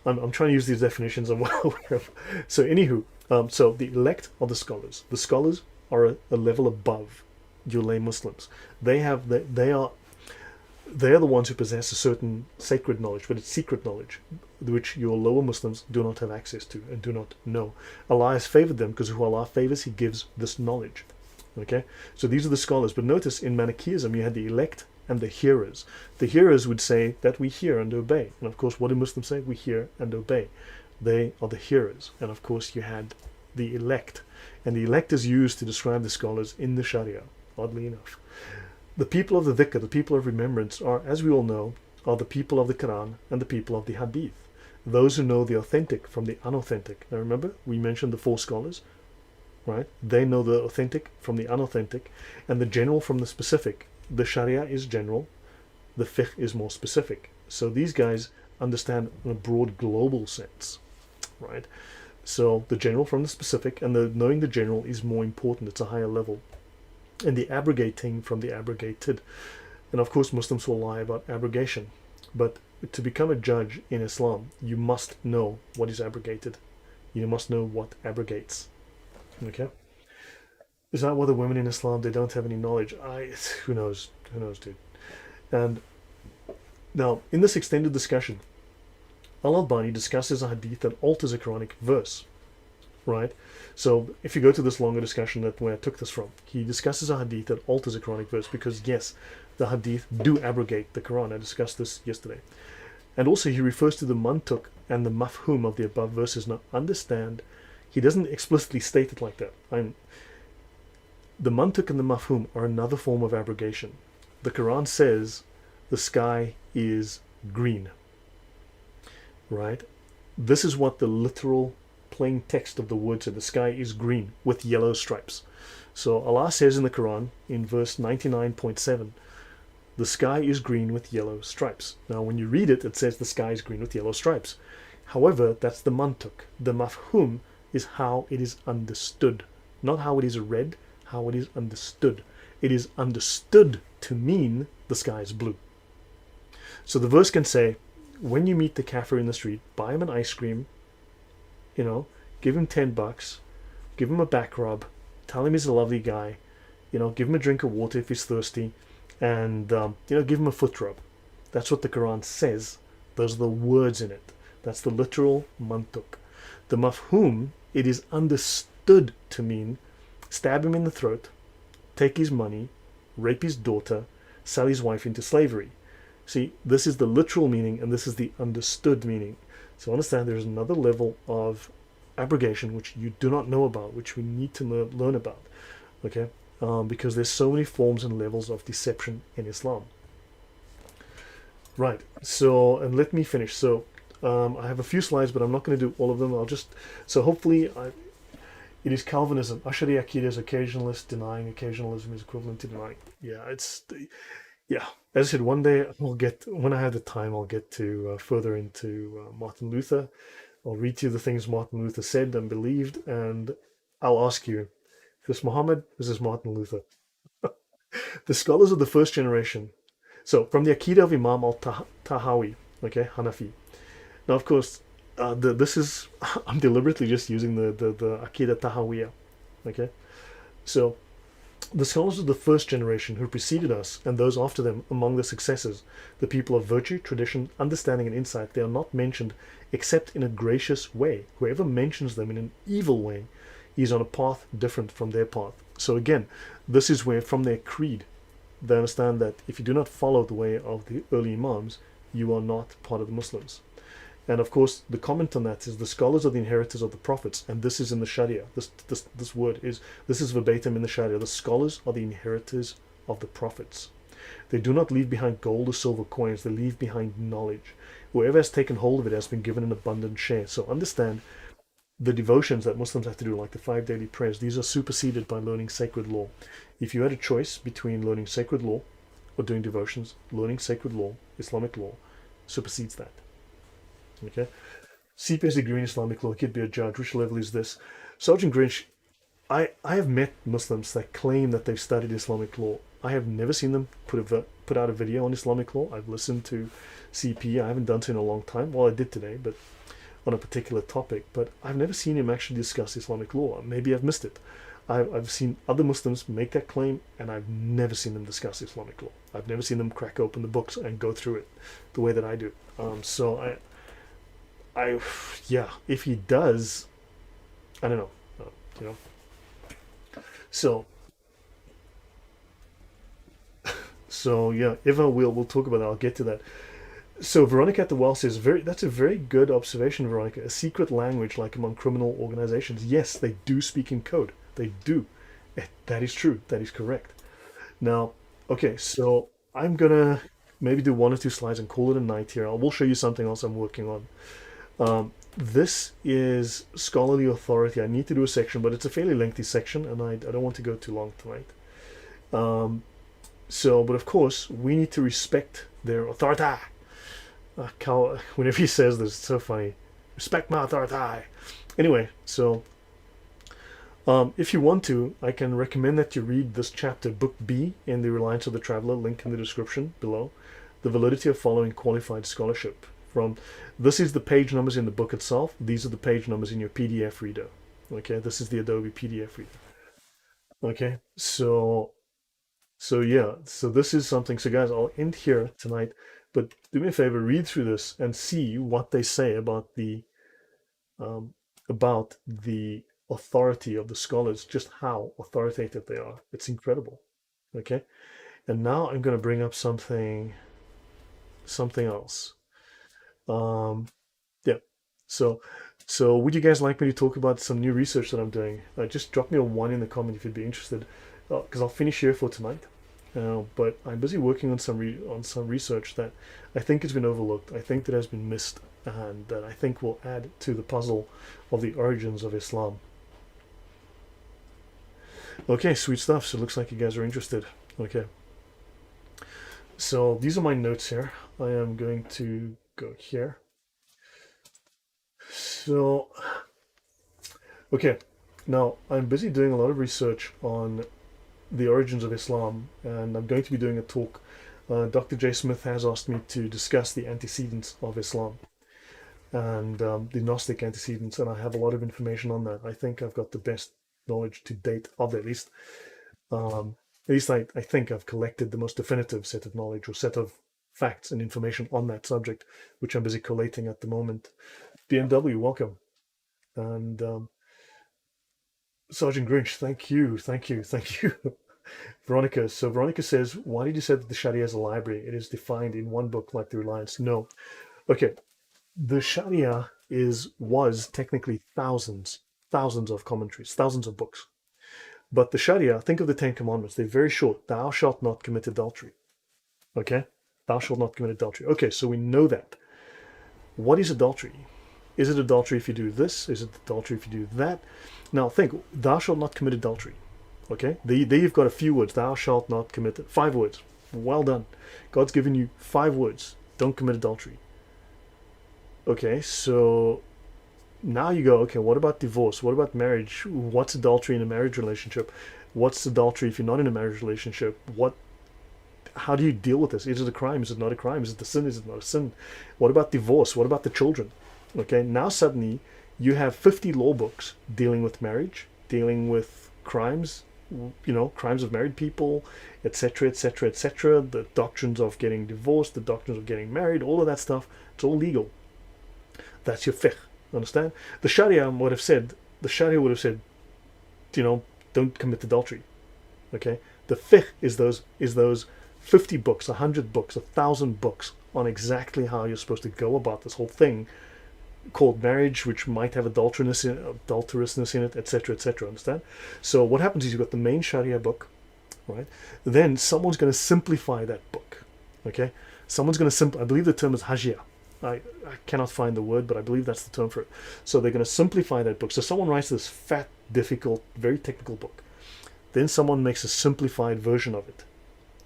I'm trying to use these definitions I'm well aware of. So anywho, so the elect are the scholars. The scholars are a level above your lay Muslims. They are the ones who possess a certain sacred knowledge, but it's secret knowledge, which your lower Muslims do not have access to and do not know. Allah has favored them because who Allah favors, He gives this knowledge. Okay, so these are the scholars. But notice in Manichaeism you had the elect and the hearers. The hearers would say that we hear and obey. And of course, what do Muslims say? We hear and obey. They are the hearers. And of course, you had the elect. And the elect is used to describe the scholars in the Sharia, oddly enough. The people of the dhikr, the people of remembrance, are, as we all know, are the people of the Quran and the people of the Hadith. Those who know the authentic from the unauthentic. Now remember, we mentioned the four scholars, right? They know the authentic from the unauthentic, and the general from the specific. The Sharia is general, the fiqh is more specific. So these guys understand in a broad global sense, right? So the general from the specific, and the knowing the general is more important. It's a higher level. And the abrogating from the abrogated. And of course, Muslims will lie about abrogation. But to become a judge in Islam, you must know what is abrogated. You must know what abrogates. Okay? Is that why the women in Islam, they don't have any knowledge? Who knows? Who knows, dude? And now, in this extended discussion, Al-Albani discusses a hadith that alters a Quranic verse, right? So if you go to this longer discussion that where I took this from, he discusses a hadith that alters a Quranic verse because, yes, the hadith do abrogate the Quran. I discussed this yesterday. And also he refers to the mantuk and the mafhum of the above verses. Now, understand, he doesn't explicitly state it like that. The mantuk and the mafhum are another form of abrogation. The Quran says the sky is green, right? This is what the literal plain text of the word said. The sky is green with yellow stripes. So Allah says in the Quran in verse 99.7, the sky is green with yellow stripes. Now when you read it, it says the sky is green with yellow stripes. However, that's the mantuk. The mafhum is how it is understood, not how it is read, how it is understood. It is understood to mean the sky is blue. So the verse can say, when you meet the kafir in the street, buy him an ice cream, give him $10, give him a back rub, tell him he's a lovely guy, give him a drink of water if he's thirsty, and give him a foot rub. That's what the Quran says. Those are the words in it. That's the literal mantuk. The mafhum, it is understood to mean stab him in the throat, take his money, rape his daughter, sell his wife into slavery. See, this is the literal meaning and this is the understood meaning. So understand there's another level of abrogation which you do not know about, which we need to learn about, okay? Because there's so many forms and levels of deception in Islam. Right, so, and let me finish. So, I have a few slides, but I'm not going to do all of them. So hopefully, it is Calvinism. Ash'ari Aqeedah is occasionalist, denying occasionalism is equivalent to denying. Yeah, as I said, one day when I have the time, I'll get to further into Martin Luther. I'll read to you the things Martin Luther said and believed, and I'll ask you, is this Muhammad? Is this Martin Luther? The scholars of the first generation. So, from the Aqeedah of Imam al-Tahawi, okay, Hanafi. Now, of course, I'm deliberately just using the Aqeedah Tahawiyah, okay? So, the scholars of the first generation who preceded us and those after them among the successors, the people of virtue, tradition, understanding, and insight, they are not mentioned except in a gracious way. Whoever mentions them in an evil way is on a path different from their path. So again, this is where from their creed, they understand that if you do not follow the way of the early Imams, you are not part of the Muslims. And of course, the comment on that is the scholars are the inheritors of the prophets, and this is in the Sharia. This word is verbatim in the Sharia. The scholars are the inheritors of the prophets. They do not leave behind gold or silver coins. They leave behind knowledge. Whoever has taken hold of it has been given an abundant share. So understand the devotions that Muslims have to do, like the 5 daily prayers. These are superseded by learning sacred law. If you had a choice between learning sacred law or doing devotions, learning sacred law, Islamic law, supersedes that. Okay, CPS degree in Islamic law, could be a judge. Which level is this? Sergeant Grinch, I have met Muslims that claim that they've studied Islamic law. I have never seen them put out a video on Islamic law. I've listened to CP. I haven't done so in a long time. Well, I did today, but on a particular topic. But I've never seen him actually discuss Islamic law. Maybe I've missed it. I've seen other Muslims make that claim, and I've never seen them discuss Islamic law. I've never seen them crack open the books and go through it the way that I do. So if he does, I don't know, So So yeah, if I will, we'll talk about that. I'll get to that. So Veronica at the Well says, very, that's a very good observation, Veronica. A secret language like among criminal organizations. Yes, they do speak in code. They do. That is true. That is correct. Now, okay, so I'm gonna maybe do one or two slides and call it a night here. I will show you something else I'm working on. This is scholarly authority. I need to do a section, but it's a fairly lengthy section, and I don't want to go too long tonight. But of course, we need to respect their authority. Whenever he says this, it's so funny. Respect my authority. Anyway, so if you want to, I can recommend that you read this chapter, Book B, in The Reliance of the Traveler, link in the description below. The validity of following qualified scholarship. This is the page numbers in the book itself. These are the page numbers in your PDF reader. Okay, this is the Adobe PDF reader. Okay, so yeah, so this is something. So guys, I'll end here tonight, but do me a favor, read through this and see what they say um, about the authority of the scholars, just how authoritative they are. It's incredible. Okay, and now I'm going to bring up something else. Um, yeah. So, so would you guys like me to talk about some new research that I'm doing? Just drop me a one in the comment if you'd be interested, because I'll finish here for tonight. But I'm busy working on on some research that I think has been overlooked. I think that has been missed, and that I think will add to the puzzle of the origins of Islam. Okay, sweet stuff. So it looks like you guys are interested. Okay. So these are my notes here. I am going to go here. So, okay. Now, I'm busy doing a lot of research on the origins of Islam, and I'm going to be doing a talk. Dr. J. Smith has asked me to discuss the antecedents of Islam and the Gnostic antecedents, and I have a lot of information on that. I think I've got the best knowledge to date of it, at least I think I've collected the most definitive set of knowledge or set of facts and information on that subject, which I'm busy collating at the moment. BMW, welcome. And Sergeant Grinch, thank you, thank you, thank you. Veronica, so Veronica says, why did you say that the Sharia is a library? It is defined in one book like the Reliance. No. Okay, the Sharia was technically thousands of commentaries, thousands of books. But the Sharia, think of the Ten Commandments. They're very short. Thou shalt not commit adultery. Okay? Thou shalt not commit adultery. Okay, so we know that. What is adultery? Is it adultery if you do this? Is it adultery if you do that? Now think, thou shalt not commit adultery. Okay? There you've got a few words. Thou shalt not commit it. 5 words. Well done. God's given you 5 words. Don't commit adultery. Okay, so now you go, okay, what about divorce? What about marriage? What's adultery in a marriage relationship? What's adultery if you're not in a marriage relationship? How do you deal with this? Is it a crime? Is it not a crime? Is it a sin? Is it not a sin? What about divorce? What about the children? Okay, now suddenly you have 50 law books dealing with marriage, dealing with crimes, crimes of married people, etc., etc., etc. The doctrines of getting divorced, the doctrines of getting married, all of that stuff. It's all legal. That's your fiqh. Understand? The Sharia would have said, don't commit adultery. Okay? The fiqh is those 50 books, 100 books, 1,000 books on exactly how you're supposed to go about this whole thing called marriage, which might have adulterousness in it, etc., etc. Understand? So what happens is you've got the main Sharia book, right? Then someone's going to simplify that book. Okay? Someone's going to I believe the term is hajia. I cannot find the word, but I believe that's the term for it. So they're going to simplify that book. So someone writes this fat, difficult, very technical book. Then someone makes a simplified version of it.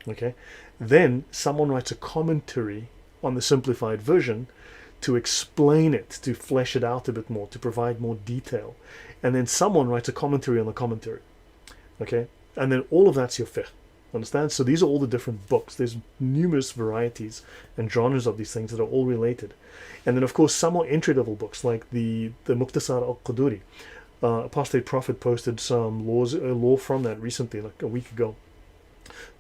Okay? Then someone writes a commentary on the simplified version to explain it, to flesh it out a bit more, to provide more detail. And then someone writes a commentary on the commentary. Okay? And then all of that's your fiqh. Understand? So these are all the different books. There's numerous varieties and genres of these things that are all related. And then, of course, some are entry-level books, like the Muqtasar al-Quduri. Apostate Prophet posted some law from that recently, like a week ago.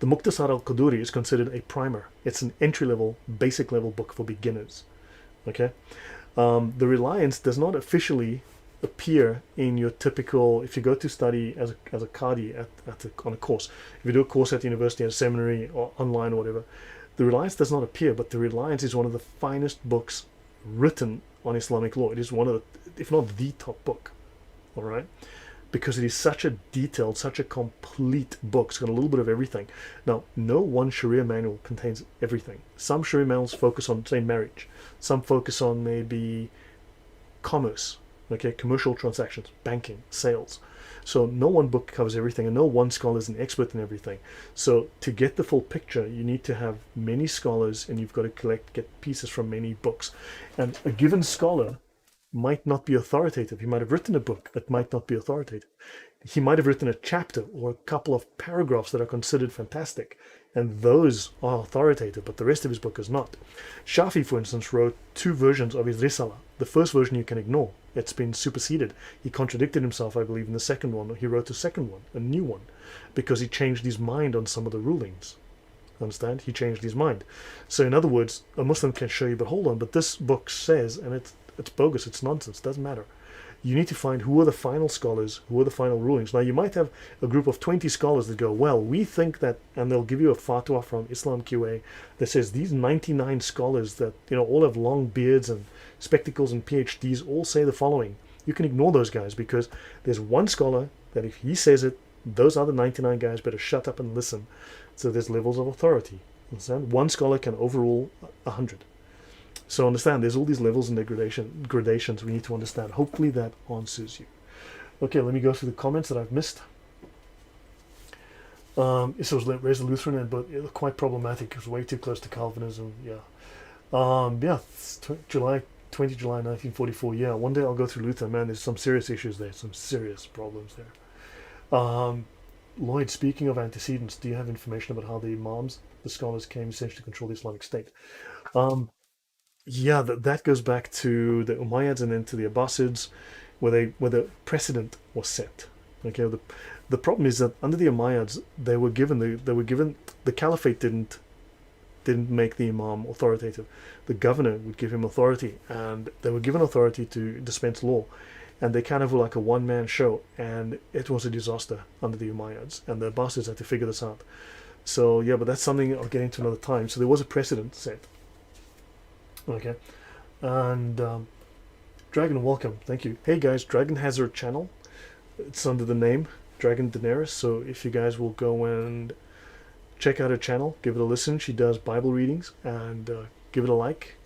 The Muqtasar al-Quduri is considered a primer. It's an entry-level, basic-level book for beginners. Okay? The Reliance does not officially appear in your typical, if you go to study as a Qadi on a course, if you do a course at the university, at a seminary, or online or whatever, the Reliance does not appear, but the Reliance is one of the finest books written on Islamic law. It is one of the, if not the top book, all right? Because it is such a detailed, such a complete book. It's got a little bit of everything. Now, no one Sharia manual contains everything. Some Sharia manuals focus on, say, marriage. Some focus on maybe commerce, okay, commercial transactions, banking, sales. So no one book covers everything, and no one scholar is an expert in everything. So to get the full picture, you need to have many scholars, and you've got to get pieces from many books. And a given scholar might not be authoritative. He might have written a book that might not be authoritative. He might have written a chapter or a couple of paragraphs that are considered fantastic, and those are authoritative, but the rest of his book is not. Shafi, for instance, wrote 2 versions of his Risala. The first version you can ignore. It's been superseded. He contradicted himself, I believe, in the second one. He wrote a second one, a new one, because he changed his mind on some of the rulings. Understand? He changed his mind. So in other words, a Muslim can show you, but hold on, but this book says, and it's bogus, it's nonsense, doesn't matter. You need to find who are the final scholars, who are the final rulings. Now, you might have a group of 20 scholars that go, well, we think that, and they'll give you a fatwa from Islam QA that says these 99 scholars that, all have long beards and spectacles and PhDs all say the following. You can ignore those guys, because there's one scholar that if he says it, those other 99 guys better shut up and listen. So there's levels of authority. Understand? One scholar can overrule 100. So understand, there's all these levels and gradations we need to understand. Hopefully that answers you. Okay, let me go through the comments that I've missed. It was raised a Lutheran, but it was quite problematic. It was way too close to Calvinism. Yeah. It's 20 July 1944. Yeah, one day I'll go through Luther. Man, there's some serious issues there, some serious problems there. Lloyd, speaking of antecedents, do you have information about how the Imams, the scholars, came essentially to control the Islamic State? Yeah, that goes back to the Umayyads and then to the Abbasids, where the precedent was set. Okay, the problem is that under the Umayyads they were given the caliphate didn't make the Imam authoritative. The governor would give him authority, and they were given authority to dispense law, and they kind of were like a one-man show, and it was a disaster under the Umayyads, and the Abbasids had to figure this out. So yeah, but that's something I'll get into another time. So there was a precedent set. Okay, and Dragon, welcome, thank you. Hey guys, Dragon has her channel. It's under the name Dragon Daenerys. So if you guys will go and check out her channel, give it a listen. She does Bible readings, and give it a like,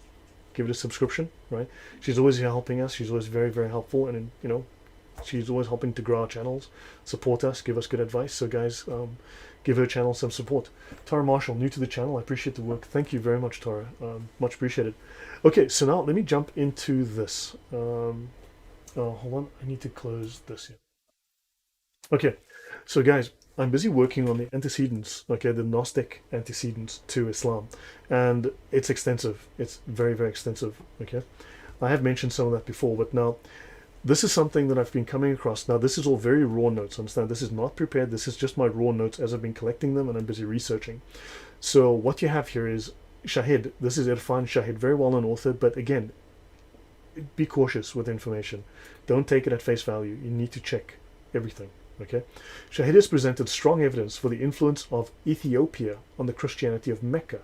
give it a subscription. Right? She's always helping us. She's always very, very helpful, and she's always helping to grow our channels, support us, give us good advice. So guys, give her channel some support. Tara Marshall, new to the channel. I appreciate the work. Thank you very much, Tara. Much appreciated. Okay, so now let me jump into this. Hold on, I need to close this here. Okay, so guys, I'm busy working on the antecedents, okay, the Gnostic antecedents to Islam, and it's extensive. It's very, very extensive, okay? I have mentioned some of that before, but now this is something that I've been coming across. Now, this is all very raw notes, understand? This is not prepared. This is just my raw notes as I've been collecting them, and I'm busy researching. So what you have here is Shahid. This is Irfan Shahid, very well-known author, but again, be cautious with information. Don't take it at face value. You need to check everything, okay? Shahid has presented strong evidence for the influence of Ethiopia on the Christianity of Mecca,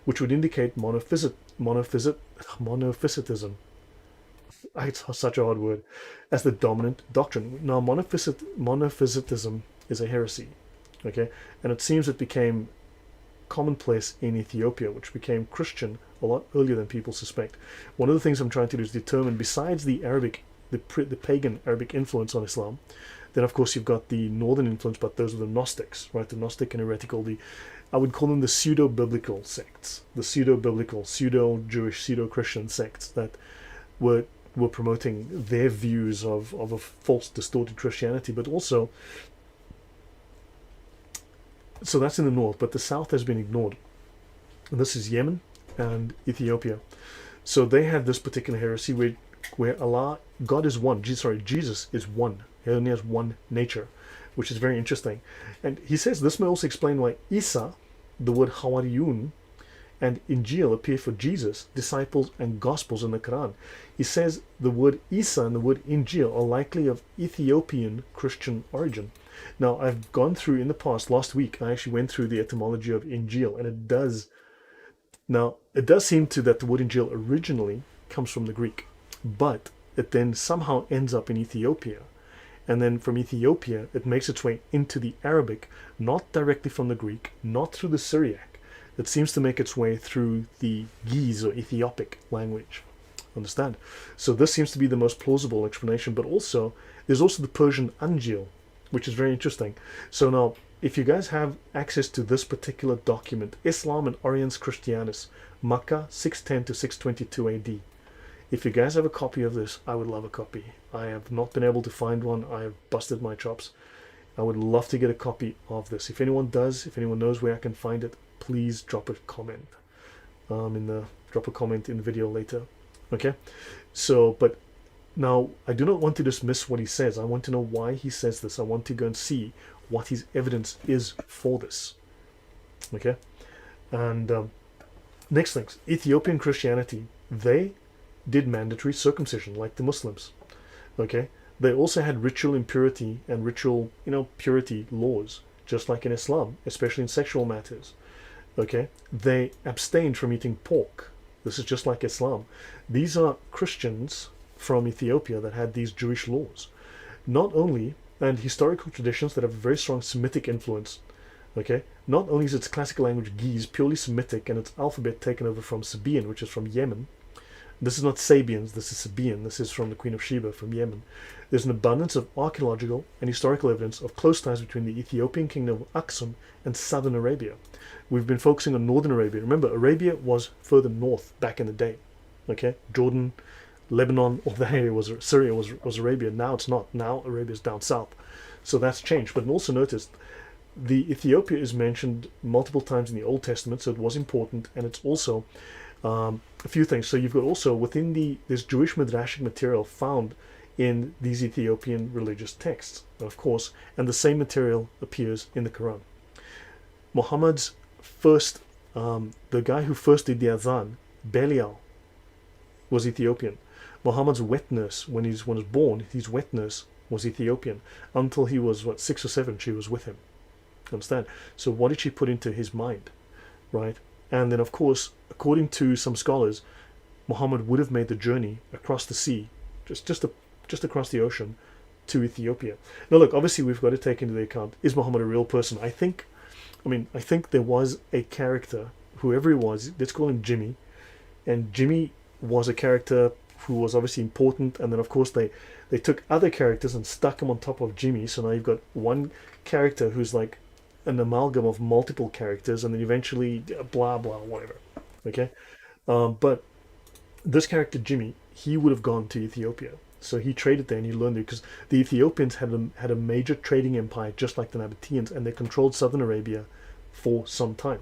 which would indicate monophysitism. It's such a hard word, as the dominant doctrine. Now, monophysitism is a heresy, okay? And it seems it became commonplace in Ethiopia, which became Christian a lot earlier than people suspect. One of the things I'm trying to do is determine, besides the pagan Arabic influence on Islam, then of course you've got the northern influence, but those are the Gnostics, right? The Gnostic and heretical, I would call them the pseudo-biblical sects, the pseudo-biblical, pseudo-Jewish, pseudo-Christian sects that were promoting their views of a false, distorted Christianity, but also, so that's in the north, but the south has been ignored. And this is Yemen and Ethiopia. So they had this particular heresy where God is one. Jesus is one. He only has one nature, which is very interesting. And he says this may also explain why Isa, the word Hawariyun, and Injil appear for Jesus, disciples, and Gospels in the Quran. He says the word Isa and the word Injil are likely of Ethiopian Christian origin. Now, I've gone through in the past, last week, I actually went through the etymology of Injil, and it does seem to that the word Injil originally comes from the Greek, but it then somehow ends up in Ethiopia. And then from Ethiopia, it makes its way into the Arabic, not directly from the Greek, not through the Syriac. It seems to make its way through the Ge'ez or Ethiopic language. Understand? So this seems to be the most plausible explanation, but also, there's also the Persian Anjil, which is very interesting. So now, if you guys have access to this particular document, Islam and Oriens Christianus, Makkah 610 to 622 AD. If you guys have a copy of this, I would love a copy. I have not been able to find one. I have busted my chops. I would love to get a copy of this. If anyone does, if anyone knows where I can find it, please drop a comment. Drop a comment in the video later. Okay? So, but now I do not want to dismiss what he says. I want to know why he says this. I want to go and see what his evidence is for this. Okay? And next things, Ethiopian Christianity, they did mandatory circumcision like the Muslims. Okay? They also had ritual impurity and ritual, purity laws, just like in Islam, especially in sexual matters. Okay? They abstained from eating pork. This is just like Islam. These are Christians from Ethiopia that had these Jewish laws. Not only, and historical traditions that have a very strong Semitic influence. Okay? Not only is its classical language Ge'ez purely Semitic and its alphabet taken over from Sabaean, which is from Yemen. This is not Sabians, this is Sabaean. This is from the Queen of Sheba from Yemen. There's an abundance of archaeological and historical evidence of close ties between the Ethiopian kingdom of Aksum and southern Arabia. We've been focusing on northern Arabia. Remember, Arabia was further north back in the day. Okay? Jordan, Lebanon, all that area was Syria, was Arabia. Now it's not. Now Arabia's down south. So that's changed. But also notice, the Ethiopia is mentioned multiple times in the Old Testament, so it was important, and it's also a few things. So you've got also within this Jewish Midrashic material found in these Ethiopian religious texts, of course, and the same material appears in the Quran. Muhammad's first, the guy who first did the Adhan, Belial, was Ethiopian. Muhammad's wet nurse, when he was born, his wet nurse was Ethiopian. Until he was, 6 or 7, she was with him. Understand? So what did she put into his mind? Right? And then, of course, according to some scholars, Muhammad would have made the journey across the sea, just across the ocean, to Ethiopia. Now, look, obviously, we've got to take into account, is Muhammad a real person? I think there was a character, whoever he was, let's call him Jimmy, and Jimmy was a character who was obviously important, and then, of course, they took other characters and stuck them on top of Jimmy, so now you've got one character who's like an amalgam of multiple characters, and then eventually blah blah whatever. Okay, but this character Jimmy, he would have gone to Ethiopia, so he traded there and he learned there, because the Ethiopians had a major trading empire just like the Nabateans, and they controlled southern Arabia for some time.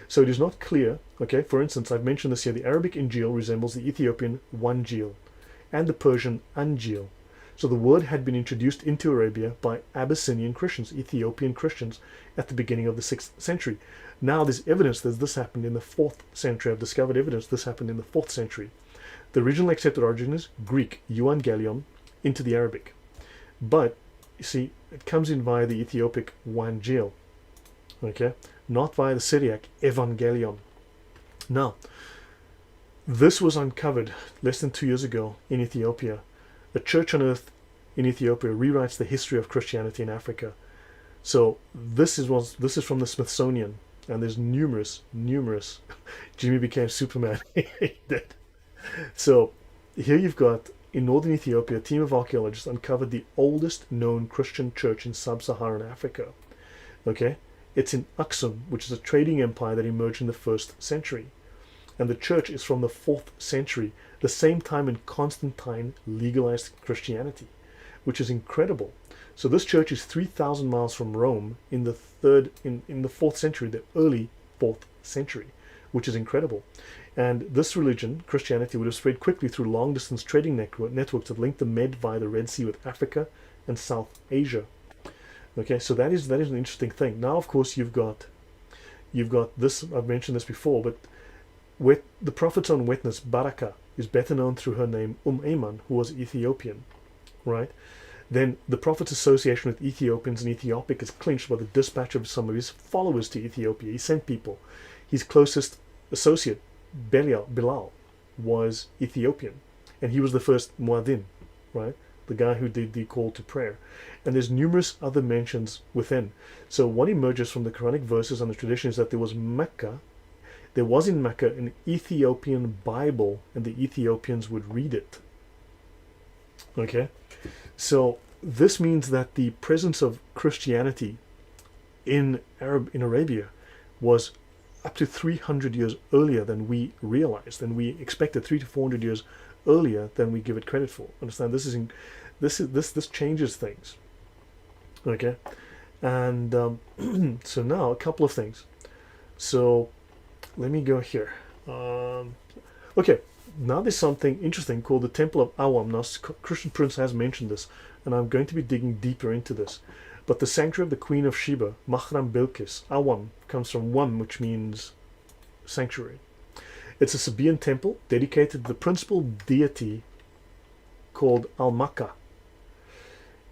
So it is not clear. Okay, for instance, I've mentioned this here: the Arabic Injil resembles the Ethiopian Wanjil and the Persian Anjil. So the word had been introduced into Arabia by Abyssinian Christians, Ethiopian Christians, at the beginning of the 6th century. Now there's evidence that this happened in the 4th century. I've discovered evidence this happened in the 4th century. The original accepted origin is Greek, euangelion, into the Arabic. But, you see, it comes in via the Ethiopic Wanjil, okay? Not via the Syriac Evangelion. Now, this was uncovered less than 2 years ago in Ethiopia. The Church on Earth in Ethiopia rewrites the history of Christianity in Africa. So this is from the Smithsonian, and there's numerous. Jimmy became Superman. He did. So here you've got, in northern Ethiopia, a team of archaeologists uncovered the oldest known Christian church in sub-Saharan Africa. Okay, it's in Aksum, which is a trading empire that emerged in the 1st century. And the church is from the 4th century, the same time when Constantine legalized Christianity, which is incredible. So this church is 3,000 miles from Rome in the 4th century, the early 4th century, which is incredible. And this religion, Christianity, would have spread quickly through long-distance trading networks that linked the Med via the Red Sea with Africa and South Asia. Okay, so that is an interesting thing. Now, of course, you've got this. I've mentioned this before, but the Prophet's own witness, Barakah, is better known through her name, Ayman, who was Ethiopian, right? Then the Prophet's association with Ethiopians and Ethiopic is clinched by the dispatch of some of his followers to Ethiopia. He sent people. His closest associate, Bilal, was Ethiopian, and he was the first muadhin, right? The guy who did the call to prayer. And there's numerous other mentions within. So what emerges from the Quranic verses and the tradition is that there was in Mecca an Ethiopian Bible, and the Ethiopians would read it. Okay? So this means that the presence of Christianity in Arabia was up to 300 years earlier than we realized, than we expected, 300 to 400 years earlier than we give it credit for. Understand? This changes things. Okay, and so now a couple of things. So let me go here. Okay, now there's something interesting called the Temple of Awam. Now Christian Prince has mentioned this, and I'm going to be digging deeper into this. But the sanctuary of the Queen of Sheba, Mahram Bilqis, Awam, comes from Wam, which means sanctuary. It's a Sabaean temple dedicated to the principal deity called Al-Makkah.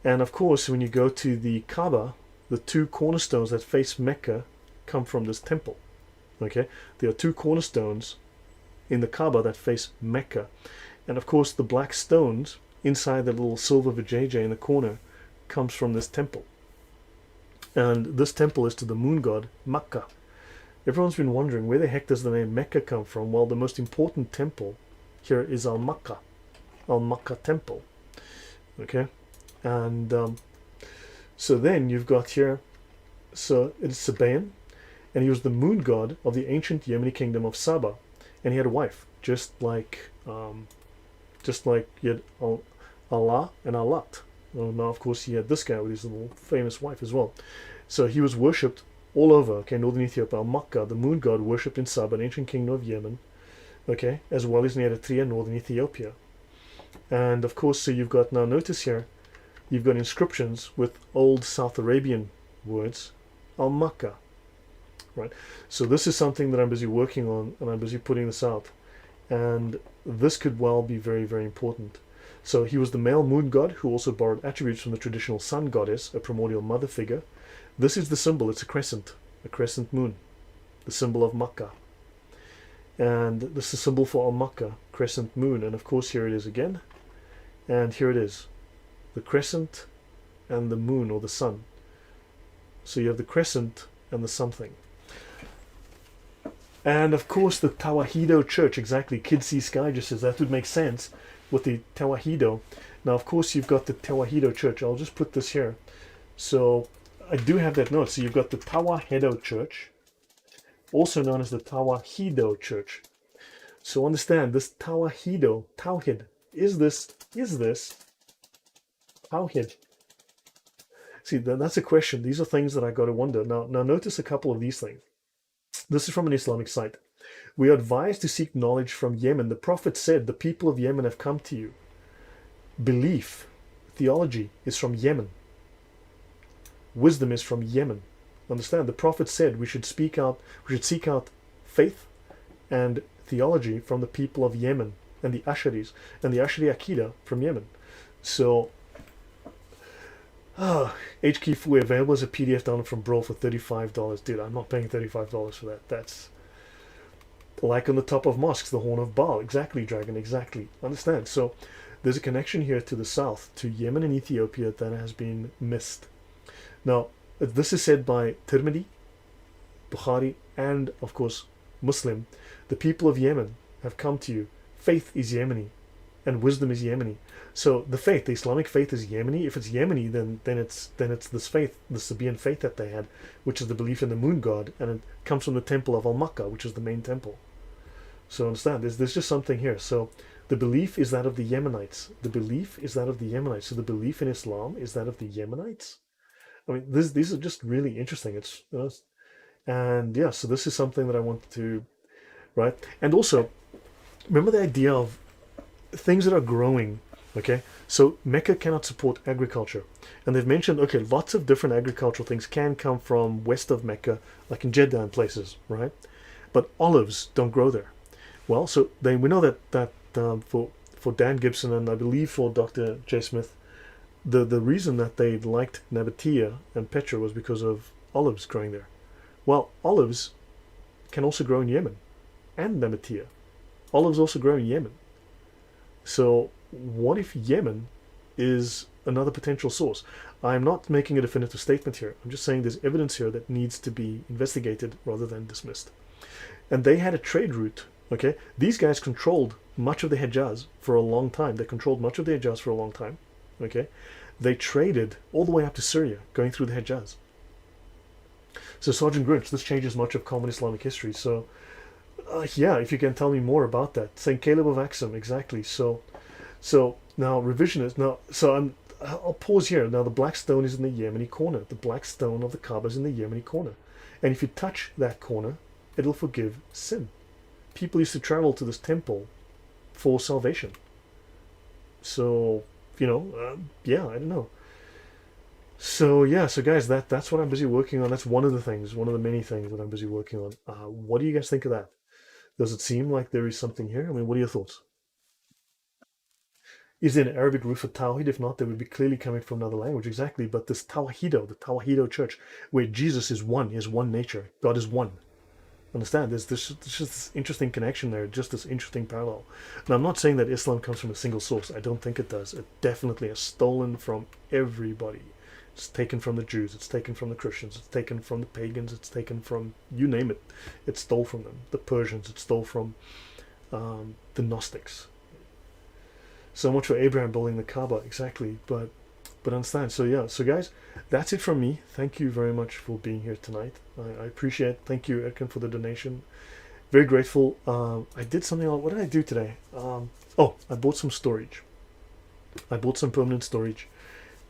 And of course, when you go to the Kaaba, the two cornerstones that face Mecca come from this temple. Okay, there are two cornerstones in the Kaaba that face Mecca. And of course, the black stones inside the little silver vajayjay in the corner comes from this temple. And this temple is to the moon god, Makkah. Everyone's been wondering, where the heck does the name Mecca come from? Well, the most important temple here is Al-Makkah temple. Okay, and so then you've got here, so it's Sabaean, and he was the moon god of the ancient Yemeni kingdom of Saba, and he had a wife, just like you had Allah and Alat. Well, now, of course, he had this guy with his little famous wife as well. So he was worshipped all over, okay, northern Ethiopia. Makkah, the moon god, worshipped in Saba, an ancient kingdom of Yemen, okay, as well as in Eritrea, northern Ethiopia. And of course, so you've got, now notice here, you've got inscriptions with old South Arabian words, Al-Makkah, right? So this is something that I'm busy working on, and I'm busy putting this out. And this could well be very, very important. So he was the male moon god who also borrowed attributes from the traditional sun goddess, a primordial mother figure. This is the symbol. It's a crescent moon, the symbol of Makkah. And this is the symbol for Al-Makkah, crescent moon. And of course, here it is again. And here it is, the crescent and the moon, or the sun. So you have the crescent and the something. And of course, the Tawahedo Church, exactly. Kid See Sky just says that would make sense with the Tawahedo. Now, of course, you've got the Tawahedo Church. I'll just put this here. So I do have that note. So you've got the Tawahedo Church, also known as the Tawahedo Church. So understand, this Tawahedo, Tawhid, is this Tawhid? See, that's a question. These are things that I got to wonder. Now notice a couple of these things. This is from an Islamic site. We are advised to seek knowledge from Yemen. The Prophet said, the people of Yemen have come to you. Belief, theology is from Yemen. Wisdom is from Yemen. Understand, the Prophet said we should seek out faith and theology from the people of Yemen and the Asharis, and the Ashari Akida from Yemen. So, HK Fui available as a PDF download from Brawl for $35. Dude, I'm not paying $35 for that. That's like on the top of mosques, the horn of Baal. Exactly, Dragon, exactly. Understand? So there's a connection here to the south, to Yemen and Ethiopia, that has been missed. Now, this is said by Tirmidhi, Bukhari, and of course Muslim. The people of Yemen have come to you. Faith is Yemeni, and wisdom is Yemeni. So the faith, the Islamic faith, is Yemeni. If it's Yemeni, then it's this faith, the Sabaean faith that they had, which is the belief in the moon god, and it comes from the temple of Al-Makkah, which is the main temple. So understand, there's just something here. So the belief is that of the Yemenites. The belief is that of the Yemenites. So the belief in Islam is that of the Yemenites. I mean, these are just really interesting. And yeah, so this is something that I want to, right? And also, remember the idea of things that are growing, okay? So Mecca cannot support agriculture. And they've mentioned, okay, lots of different agricultural things can come from west of Mecca, like in Jeddah and places, right? But olives don't grow there. Well, so we know that for Dan Gibson and I believe for Dr. J. Smith, the reason that they liked Nabatea and Petra was because of olives growing there. Well, olives can also grow in Yemen and Nabatea. Olives also grow in Yemen. So what if Yemen is another potential source? I'm not making a definitive statement here. I'm just saying there's evidence here that needs to be investigated rather than dismissed. And they had a trade route. Okay, these guys controlled much of the Hejaz for a long time. They controlled much of the Hejaz for a long time. Okay, they traded all the way up to Syria, going through the Hejaz. So Sergeant Grinch, this changes much of common Islamic history. So yeah, if you can tell me more about that. Saint Caleb of Axum, exactly. So now revisionist. Now, I'll pause here. Now the black stone is in the Yemeni corner. The black stone of the Kaaba is in the Yemeni corner, and if you touch that corner, it'll forgive sin. People used to travel to this temple for salvation. So yeah, I don't know. So yeah, so guys, that's what I'm busy working on. That's one of the things, one of the many things that I'm busy working on. What do you guys think of that? Does it seem like there is something here? I mean, what are your thoughts? Is there an Arabic root for Tawhid? If not, they would be clearly coming from another language. Exactly. But this Tawahido, the Tawahido church, where Jesus is one, he has one nature. God is one. Understand? There's just this interesting connection there, just this interesting parallel. Now, I'm not saying that Islam comes from a single source. I don't think it does. It definitely has stolen from everybody. It's taken from the Jews. It's taken from the Christians. It's taken from the pagans. It's taken from, you name it. It stole from them. The Persians. It stole from the Gnostics. So much for Abraham building the Kaaba, exactly. But understand. So yeah. So guys, that's it from me. Thank you very much for being here tonight. I appreciate it. Thank you, Edkin, for the donation. Very grateful. I did something. What did I do today? Oh, I bought some storage. I bought some permanent storage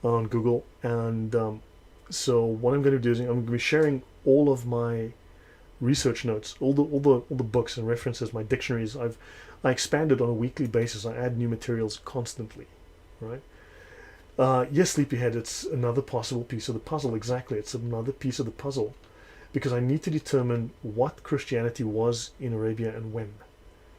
on Google, and so what I'm going to do is I'm going to be sharing all of my research notes, all the books and references, my dictionaries. I expand it on a weekly basis. I add new materials constantly, right? Yes, Sleepyhead, it's another possible piece of the puzzle. Exactly, it's another piece of the puzzle, because I need to determine what Christianity was in Arabia and when,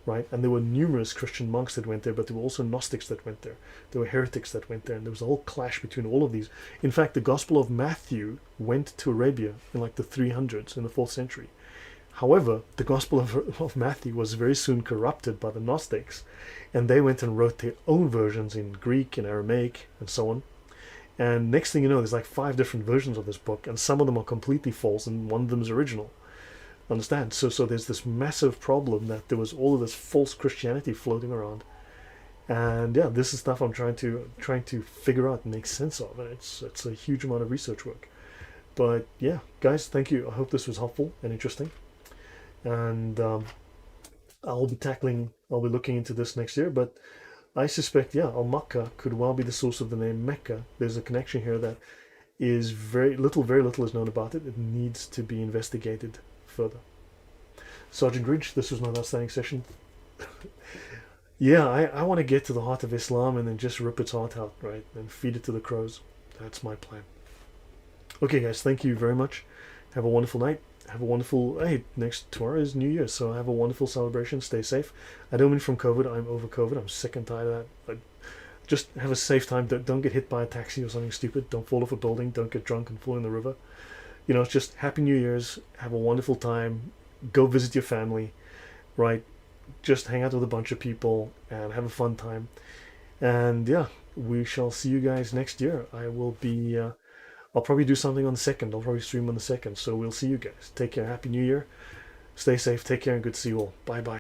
right? And there were numerous Christian monks that went there, but there were also Gnostics that went there. There were heretics that went there, and there was a whole clash between all of these. In fact, the Gospel of Matthew went to Arabia in like the 300s, in the 4th century. However, the Gospel of Matthew was very soon corrupted by the Gnostics, and they went and wrote their own versions in Greek and Aramaic and so on. And next thing you know, there's like 5 different versions of this book, and some of them are completely false, and one of them is original. Understand? So there's this massive problem that there was all of this false Christianity floating around, and yeah, this is stuff I'm trying to figure out and make sense of, and it's a huge amount of research work. But yeah, guys, thank you. I hope this was helpful and interesting. And I'll be looking into this next year, but I suspect, yeah, Al-Makkah could well be the source of the name Mecca. There's a connection here that is very little is known about it. It needs to be investigated further. Sergeant Grinch, this was my outstanding session. Yeah, I want to get to the heart of Islam and then just rip its heart out, right? And feed it to the crows. That's my plan. Okay, guys, thank you very much. Have a wonderful night. Have a wonderful, hey, tomorrow is New Year, so have a wonderful celebration. Stay safe. I don't mean from COVID. I'm over COVID. I'm sick and tired of that. Just have a safe time. Don't get hit by a taxi or something stupid. Don't fall off a building. Don't get drunk and fall in the river. It's just Happy New Year's. Have a wonderful time. Go visit your family, right? Just hang out with a bunch of people and have a fun time. And yeah, we shall see you guys next year. I'll probably do something on the 2nd. I'll probably stream on the 2nd. So we'll see you guys. Take care. Happy New Year. Stay safe. Take care and good to see you all. Bye bye.